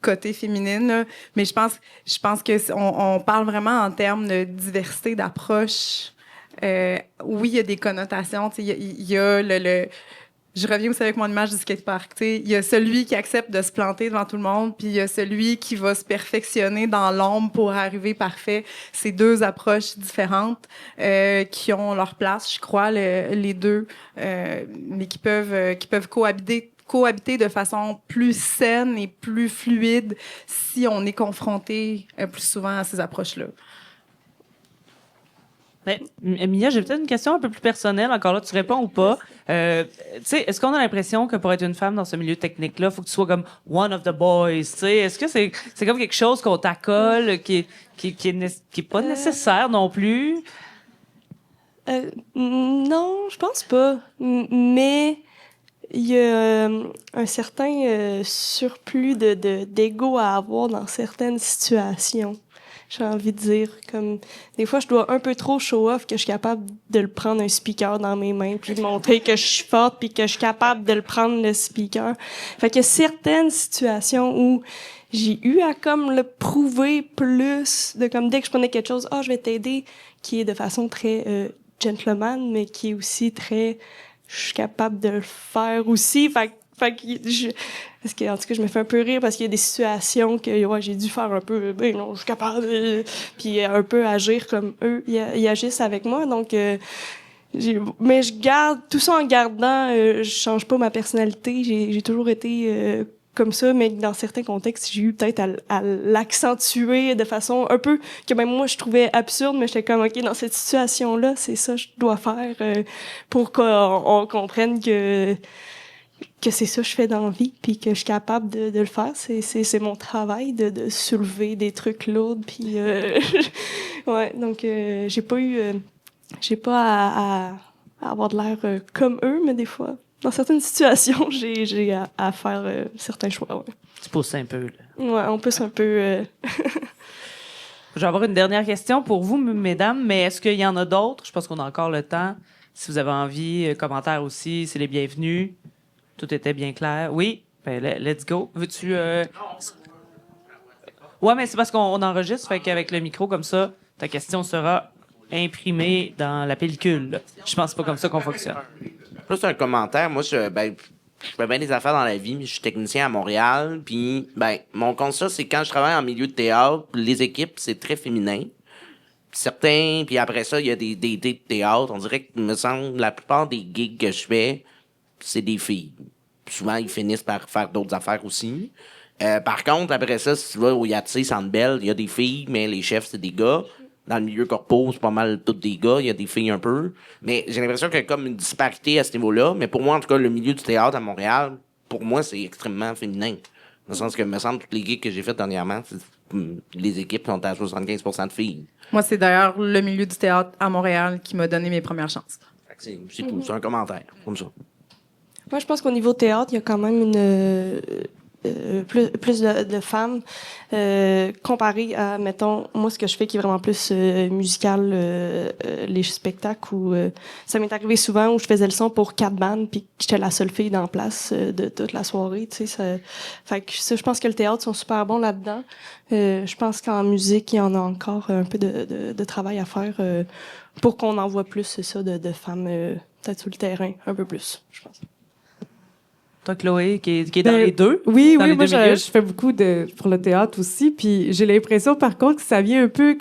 côté féminine, là. Mais je pense que on parle vraiment en termes de diversité d'approche. Oui, il y a des connotations. Il y a je reviens aussi avec mon image du skatepark. Il y a celui qui accepte de se planter devant tout le monde, puis il y a celui qui va se perfectionner dans l'ombre pour arriver parfait. C'est deux approches différentes qui ont leur place, je crois, les deux, mais qui peuvent cohabiter de façon plus saine et plus fluide si on est confronté plus souvent à ces approches-là. Ben, Mia, j'ai peut-être une question un peu plus personnelle. Encore là, tu réponds ou pas. Tu sais, est-ce qu'on a l'impression que pour être une femme dans ce milieu technique-là, il faut que tu sois comme one of the boys? Tu sais, est-ce que c'est comme quelque chose qu'on t'accole, qui est pas nécessaire non plus? Non, je pense pas. Mais il y a un certain surplus d'ego à avoir dans certaines situations. J'ai envie de dire, comme des fois je dois un peu trop show off que je suis capable de le prendre un speaker dans mes mains puis de montrer que je suis forte puis que je suis capable de le prendre le speaker. Fait que certaines situations où j'ai eu à comme le prouver plus de comme dès que je prenais quelque chose, je vais t'aider, qui est de façon très gentleman mais qui est aussi très je suis capable de le faire aussi. Fait que parce que en tout cas je me fais un peu rire parce qu'il y a des situations que j'ai dû faire un peu non je suis capable puis un peu agir comme eux ils agissent avec moi donc mais je garde tout ça en gardant je change pas ma personnalité, j'ai toujours été comme ça, mais dans certains contextes, j'ai eu peut-être à l'accentuer de façon un peu que même moi je trouvais absurde, mais j'étais comme ok dans cette situation-là, c'est ça que je dois faire pour qu'on comprenne que c'est ça que je fais dans la vie, puis que je suis capable de le faire. C'est mon travail de soulever des trucs lourds, puis ouais, donc j'ai pas à avoir de l'air comme eux, mais des fois, dans certaines situations, j'ai à faire certains choix. Ouais. Tu pousses un peu, là. Ouais, on pousse un peu. Je vais avoir une dernière question pour vous, mesdames, mais est-ce qu'il y en a d'autres? Je pense qu'on a encore le temps. Si vous avez envie, commentaires aussi, c'est les bienvenus. Tout était bien clair. Oui? Ben, let's go. Veux-tu... Ouais, mais c'est parce qu'on enregistre, fait qu'avec le micro, comme ça, ta question sera imprimée dans la pellicule. Je pense pas comme ça qu'on fonctionne. Plus un commentaire. Moi, je fais bien des affaires dans la vie, mais je suis technicien à Montréal. Puis, mon constat, c'est quand je travaille en milieu de théâtre, les équipes, c'est très féminin. Certains, puis après ça, il y a des dés de théâtre. On dirait que, me semble, la plupart des gigs que je fais, c'est des filles. Souvent, ils finissent par faire d'autres affaires aussi. Par contre, après ça, si tu vas au Yatsé, Sandbell, il y a des filles, mais les chefs, c'est des gars. Dans le milieu corpo, c'est pas mal tous des gars. Il y a des filles un peu. Mais j'ai l'impression qu'il y a comme une disparité à ce niveau-là. Mais pour moi, en tout cas, le milieu du théâtre à Montréal, pour moi, c'est extrêmement féminin. Dans le sens que, me semble, toutes les gigs que j'ai faites dernièrement, les équipes sont à 75% de filles. Moi, c'est d'ailleurs le milieu du théâtre à Montréal qui m'a donné mes premières chances. C'est tout. C'est un commentaire, comme ça. Moi, je pense qu'au niveau théâtre, il y a quand même plus de femmes comparé à, mettons, moi, ce que je fais qui est vraiment plus musical, les spectacles où ça m'est arrivé souvent où je faisais le son pour 4 bandes puis que j'étais la seule fille dans la place de toute la soirée, tu sais. Fait que ça, je pense que le théâtre sont super bons là-dedans. Je pense qu'en musique, il y en a encore un peu de travail à faire pour qu'on en voit plus, c'est ça, de femmes peut-être sur le terrain, un peu plus, je pense. Toi, Chloé, qui est dans les deux? Oui, moi, je fais beaucoup pour le théâtre aussi, puis j'ai l'impression, par contre, que ça vient un peu...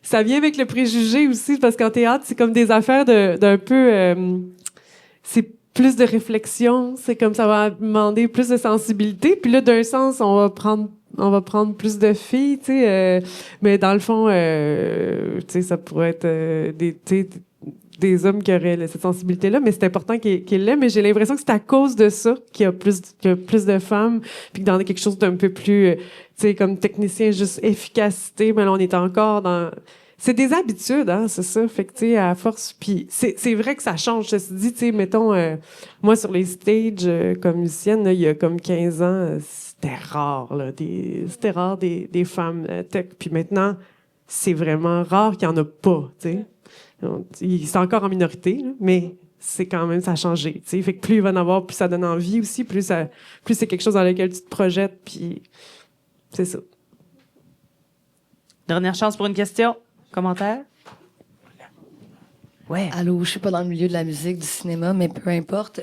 ça vient avec le préjugé aussi, parce qu'en théâtre, c'est comme des affaires d'un peu... c'est plus de réflexion, c'est comme ça va demander plus de sensibilité, puis là, d'un sens, on va prendre plus de filles, tu sais, mais dans le fond, tu sais, ça pourrait être des hommes qui auraient cette sensibilité-là, mais c'est important qu'il l'ait. Mais j'ai l'impression que c'est à cause de ça qu'il y a plus de femmes, puis que dans quelque chose d'un peu plus, tu sais, comme technicien, juste efficacité, mais là, on est encore dans... C'est des habitudes, hein, c'est ça. Fait que, tu sais, à force... Puis c'est vrai que ça change. Je te dis, tu sais, mettons, moi, sur les stages, comme musicienne, là, il y a comme 15 ans, c'était rare, là. C'était rare des femmes tech. Puis maintenant, c'est vraiment rare qu'il n'y en a pas, tu sais. C'est encore en minorité, là, mais c'est quand même, ça a changé, tu sais. Fait que plus il va en avoir, plus ça donne envie aussi, plus c'est quelque chose dans lequel tu te projettes, puis c'est ça. Dernière chance pour une question. Commentaire? Ouais. Allô, je suis pas dans le milieu de la musique, du cinéma, mais peu importe.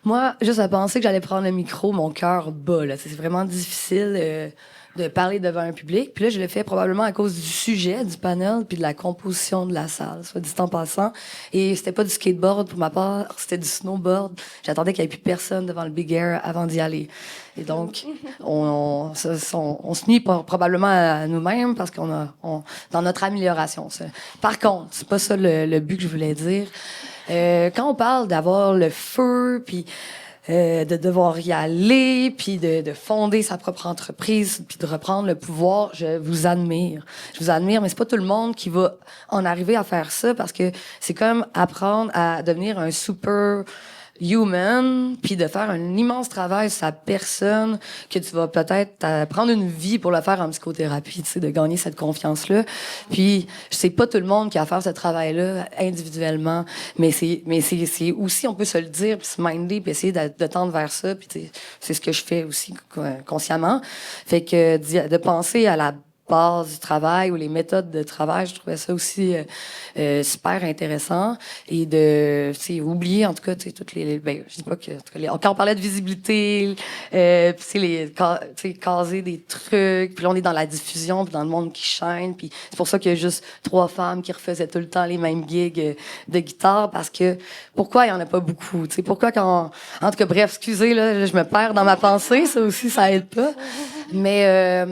Moi, juste à penser que j'allais prendre le micro, mon cœur bat, là. C'est vraiment difficile de parler devant un public. Puis là, je l'ai fait probablement à cause du sujet, du panel, puis de la composition de la salle, soit dit en passant. Et c'était pas du skateboard pour ma part, c'était du snowboard. J'attendais qu'il y ait plus personne devant le Big Air avant d'y aller. Et donc, on se nuit probablement à nous-mêmes parce qu'on dans notre amélioration. Par contre, c'est pas ça le but que je voulais dire. Quand on parle d'avoir le feu, puis de devoir y aller, puis de fonder sa propre entreprise, puis de reprendre le pouvoir, je vous admire. Je vous admire, mais c'est pas tout le monde qui va en arriver à faire ça parce que c'est comme apprendre à devenir un super human, puis de faire un immense travail sur sa personne, que tu vas peut-être prendre une vie pour le faire en psychothérapie, tu sais, de gagner cette confiance-là. Puis, c'est pas tout le monde qui a à faire ce travail-là individuellement, mais c'est aussi, on peut se le dire, puis se minder, puis essayer de tendre vers ça, puis c'est ce que je fais aussi consciemment. Fait que de penser à la base du travail ou les méthodes de travail, je trouvais ça aussi super intéressant et de oublier en tout cas toutes les ben je dis pas que quand on parlait de visibilité puis caser des trucs, puis là on est dans la diffusion puis dans le monde qui chaîne, puis c'est pour ça qu'il y a juste 3 femmes qui refaisaient tout le temps les mêmes gigs de guitare, parce que pourquoi il y en a pas beaucoup, tu sais, pourquoi en tout cas bref, excusez là, je me perds dans ma pensée, ça aussi ça aide pas, mais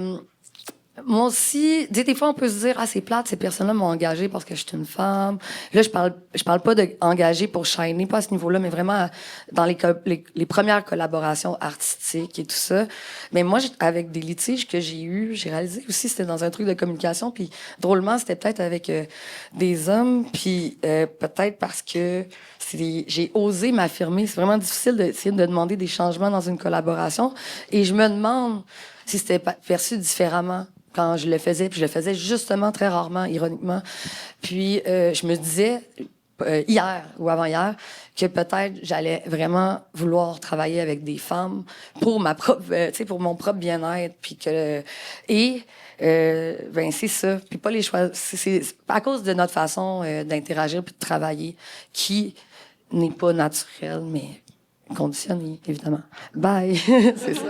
moi aussi, des fois, on peut se dire, ah, c'est plate, ces personnes-là m'ont engagée parce que je suis une femme. Là, je parle pas d'engager pour shiner, pas à ce niveau-là, mais vraiment dans les premières collaborations artistiques et tout ça. Mais moi, avec des litiges que j'ai réalisé aussi, c'était dans un truc de communication, puis drôlement, c'était peut-être avec des hommes, puis peut-être parce que j'ai osé m'affirmer. C'est vraiment difficile d'essayer de demander des changements dans une collaboration. Et je me demande si c'était perçu différemment quand je le faisais, puis je le faisais justement très rarement, ironiquement. Puis je me disais hier ou avant-hier que peut-être j'allais vraiment vouloir travailler avec des femmes pour ma propre, pour mon propre bien-être, puis que ben c'est ça. Puis pas les choix. C'est à cause de notre façon d'interagir puis de travailler qui n'est pas naturelle, mais conditionnée, évidemment. Bye, c'est ça.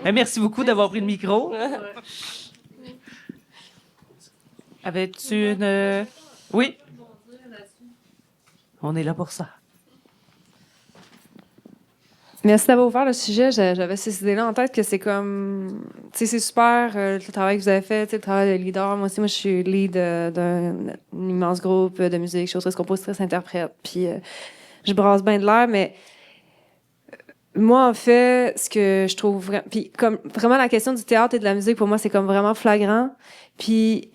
Merci beaucoup d'avoir pris le micro. Avais-tu une... Oui? On est là pour ça. Merci d'avoir ouvert le sujet. J'avais ces idées-là en tête que c'est comme... Tu sais, c'est super le travail que vous avez fait, le travail de leader. Moi aussi, je suis lead d'un immense groupe de musique, chanteuse, compositrice, interprète. Puis je brasse bien de l'air, mais... Moi, en fait, ce que je trouve vraiment... Puis comme vraiment la question du théâtre et de la musique, pour moi, c'est comme vraiment flagrant. Puis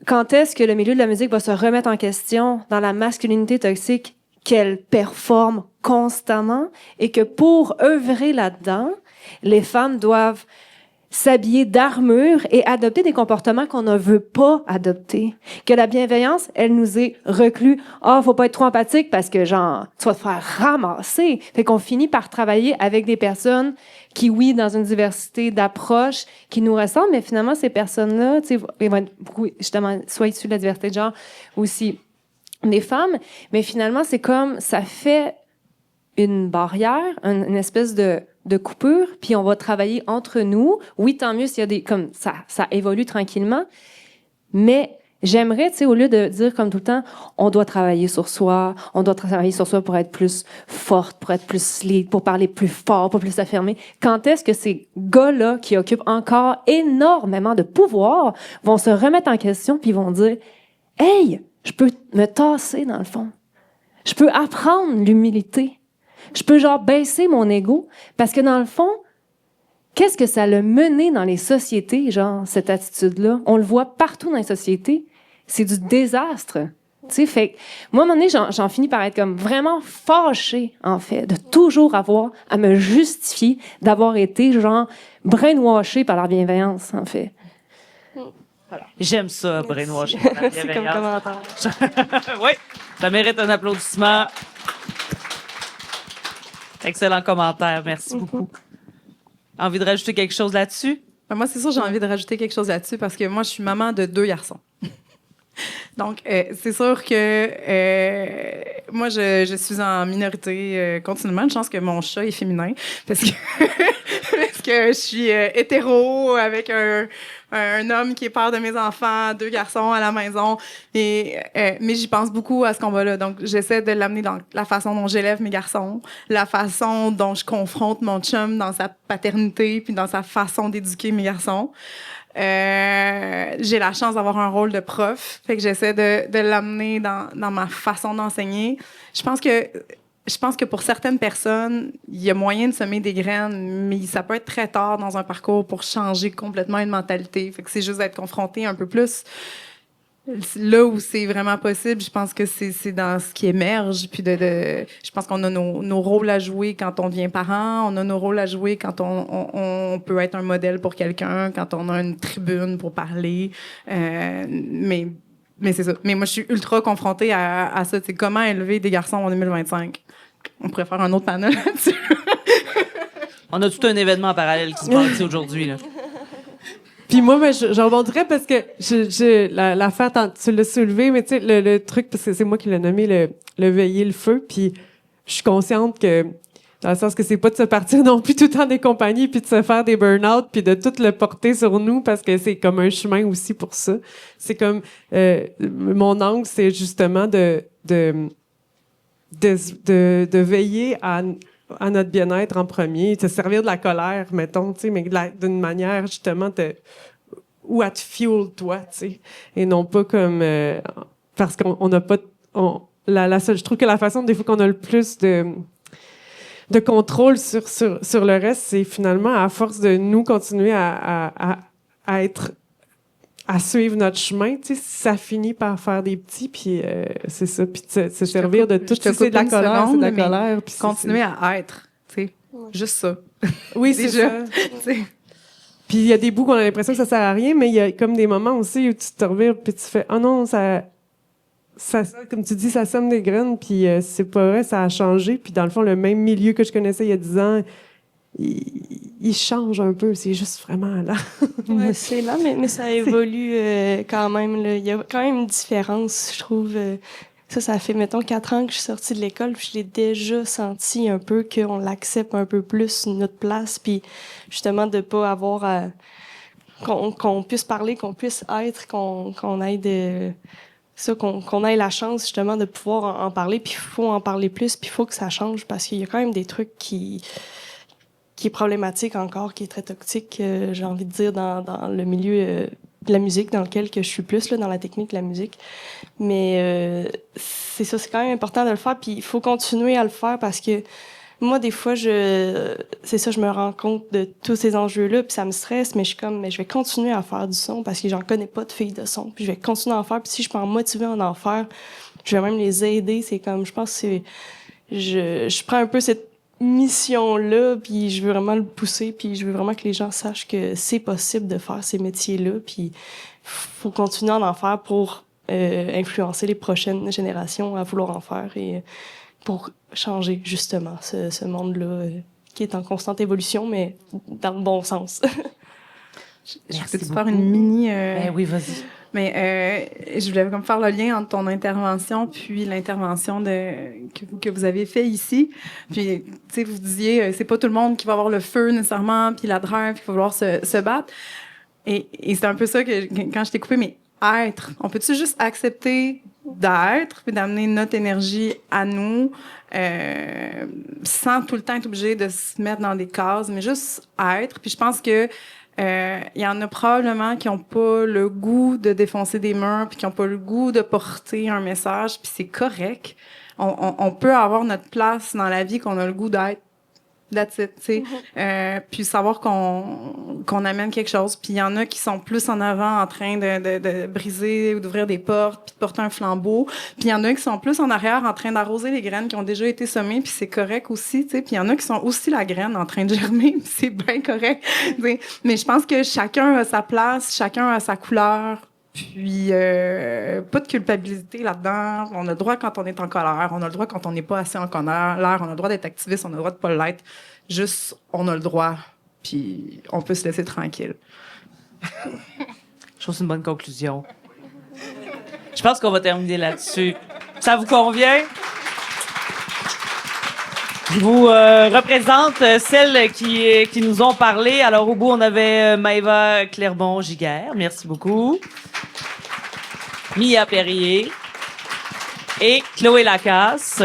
quand est-ce que le milieu de la musique va se remettre en question dans la masculinité toxique qu'elle performe constamment et que pour œuvrer là-dedans, les femmes doivent s'habiller d'armure et adopter des comportements qu'on ne veut pas adopter. Que la bienveillance, elle nous est reclue. Ah, faut pas être trop empathique parce que, genre, tu vas te faire ramasser. Fait qu'on finit par travailler avec des personnes qui, oui, dans une diversité d'approches, qui nous ressemblent, mais finalement, ces personnes-là, tu sais, ils vont être beaucoup, justement, soit issues de la diversité de genre, aussi des femmes, mais finalement, c'est comme, ça fait une barrière, une espèce de coupure, puis on va travailler entre nous. Oui, tant mieux s'il y a des... Comme ça évolue tranquillement, mais j'aimerais, tu sais, au lieu de dire comme tout le temps, on doit travailler sur soi pour être plus forte, pour être plus lead, pour parler plus fort, pour plus s'affirmer. Quand est-ce que ces gars-là qui occupent encore énormément de pouvoir vont se remettre en question puis vont dire « Hey, Je peux me tasser, dans le fond. Je peux apprendre l'humilité. Je peux genre baisser mon ego. Parce que dans le fond, qu'est-ce que ça l'a mené dans les sociétés, genre, cette attitude-là? On le voit partout dans les sociétés. C'est du désastre. Tu sais, fait que moi, à un moment donné, j'en finis par être comme vraiment fâchée, en fait, de toujours avoir à me justifier d'avoir été, genre, brainwashée par la bienveillance, en fait. Voilà. J'aime ça, brainwashing. C'est comme commentaire. Oui, ça mérite un applaudissement. Excellent commentaire, merci beaucoup. Envie de rajouter quelque chose là-dessus? Moi, c'est sûr, j'ai envie de rajouter quelque chose là-dessus parce que moi, je suis maman de 2 garçons. Donc, c'est sûr que moi, je suis en minorité continuellement. Une chance que mon chat est féminin parce que, parce que je suis hétéro avec un homme qui est père de mes enfants, 2 garçons à la maison. Mais j'y pense beaucoup à ce combat-là. Donc, j'essaie de l'amener dans la façon dont j'élève mes garçons, la façon dont je confronte mon chum dans sa paternité puis dans sa façon d'éduquer mes garçons. J'ai la chance d'avoir un rôle de prof, fait que j'essaie de l'amener dans ma façon d'enseigner. Je pense que pour certaines personnes, il y a moyen de semer des graines, mais ça peut être très tard dans un parcours pour changer complètement une mentalité. Fait que c'est juste d'être confronté un peu plus là où c'est vraiment possible. Je pense que c'est dans ce qui émerge, puis je pense qu'on a nos rôles à jouer quand on devient parent, on a nos rôles à jouer quand on peut être un modèle pour quelqu'un, quand on a une tribune pour parler, mais c'est ça. Mais moi, je suis ultra confrontée à ça. C'est comment élever des garçons en 2025. On pourrait faire un autre panel là-dessus. On a tout un événement en parallèle qui se passe ici aujourd'hui, là. Puis moi, je rebondirais parce que l'affaire, tu l'as soulevé, mais tu sais, le truc, parce que c'est moi qui l'ai nommé le veiller le feu, puis je suis consciente que, dans le sens que c'est pas de se partir non plus tout le temps des compagnies, puis de se faire des burn-out, puis de tout le porter sur nous, parce que c'est comme un chemin aussi pour ça. C'est comme, mon angle, c'est justement de veiller à notre bien-être en premier, de se servir de la colère, mettons, tu sais, mais d'une manière, justement, où elle te fuel, toi, tu sais, et non pas comme... parce qu'on n'a pas... je trouve que la façon, des fois, qu'on a le plus de contrôle sur le reste, c'est finalement, à force de nous continuer à être... à suivre notre chemin, tu sais, ça finit par faire des petits, puis c'est ça, puis se servir de tout, c'est de la colère, c'est de la colère. Puis continuer à être, tu sais, juste ça. Oui, c'est ça. Puis il y a des bouts qu'on a l'impression que ça sert à rien, mais il y a comme des moments aussi où tu te revires, puis tu fais « Ah non, ça, comme tu dis, ça sème des graines, puis c'est pas vrai, ça a changé. » Puis dans le fond, le même milieu que je connaissais il y a 10 ans, il change un peu, c'est juste vraiment là. Ouais, c'est là, mais ça évolue quand même. Il y a quand même une différence, je trouve. Ça fait, mettons, 4 ans que je suis sortie de l'école, puis je l'ai déjà senti un peu qu'on l'accepte un peu plus, notre place, puis justement de pas avoir qu'on puisse parler, qu'on puisse être, qu'on ait qu'on ait la chance justement de pouvoir en parler, puis il faut en parler plus, puis il faut que ça change, parce qu'il y a quand même des trucs qui est problématique encore, qui est très toxique, j'ai envie de dire, dans le milieu de la musique, dans lequel que je suis plus, là, dans la technique de la musique. Mais c'est ça, c'est quand même important de le faire, puis il faut continuer à le faire, parce que moi, des fois, je me rends compte de tous ces enjeux-là, puis ça me stresse, mais je suis comme, mais je vais continuer à faire du son, parce que j'en connais pas de filles de son, puis je vais continuer à en faire, puis si je peux en motiver à en faire, je vais même les aider. C'est comme, je pense que je prends un peu cette mission-là, puis je veux vraiment le pousser, puis je veux vraiment que les gens sachent que c'est possible de faire ces métiers-là, puis faut continuer à en faire pour influencer les prochaines générations à vouloir en faire, et pour changer justement ce monde-là qui est en constante évolution, mais dans le bon sens. Je peux-tu faire une mini... oui, vas-y. Mais je voulais comme faire le lien entre ton intervention puis l'intervention que vous avez fait ici. Puis, tu sais, vous disiez, c'est pas tout le monde qui va avoir le feu nécessairement, puis la drive, qui va vouloir se battre. Et c'est un peu ça que quand je t'ai coupé, mais être. On peut-tu juste accepter d'être, puis d'amener notre énergie à nous, sans tout le temps être obligé de se mettre dans des cases, mais juste être. Puis je pense que Il y en a probablement qui ont pas le goût de défoncer des murs, puis qui ont pas le goût de porter un message, puis c'est correct. On peut avoir notre place dans la vie qu'on a le goût d'être. That's it, tu sais. Puis savoir qu'on amène quelque chose. Puis il y en a qui sont plus en avant en train de briser ou d'ouvrir des portes, puis de porter un flambeau. Puis il y en a qui sont plus en arrière en train d'arroser les graines qui ont déjà été semées, puis c'est correct aussi, tu sais. Puis il y en a qui sont aussi la graine en train de germer, puis c'est bien correct, t'sais. Mais je pense que chacun a sa place, chacun a sa couleur. Puis, pas de culpabilité là-dedans. On a le droit quand on est en colère. On a le droit quand on n'est pas assez en colère. On a le droit d'être activiste. On a le droit de pas l'être. Juste, on a le droit. Puis, on peut se laisser tranquille. Je trouve que c'est une bonne conclusion. Je pense qu'on va terminer là-dessus. Ça vous convient? Je vous représente celles qui nous ont parlé. Alors, au bout, on avait Maëva Clerbon-Giguère. Merci beaucoup. Mia Perrier et Chloé Lacasse.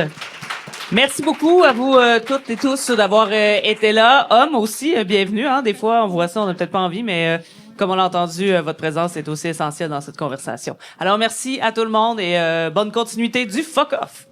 Merci beaucoup à vous toutes et tous d'avoir été là. Hommes aussi, bienvenue. Hein? Des fois, on voit ça, on n'a peut-être pas envie, mais comme on l'a entendu, votre présence est aussi essentielle dans cette conversation. Alors, merci à tout le monde et bonne continuité du Fuck Off.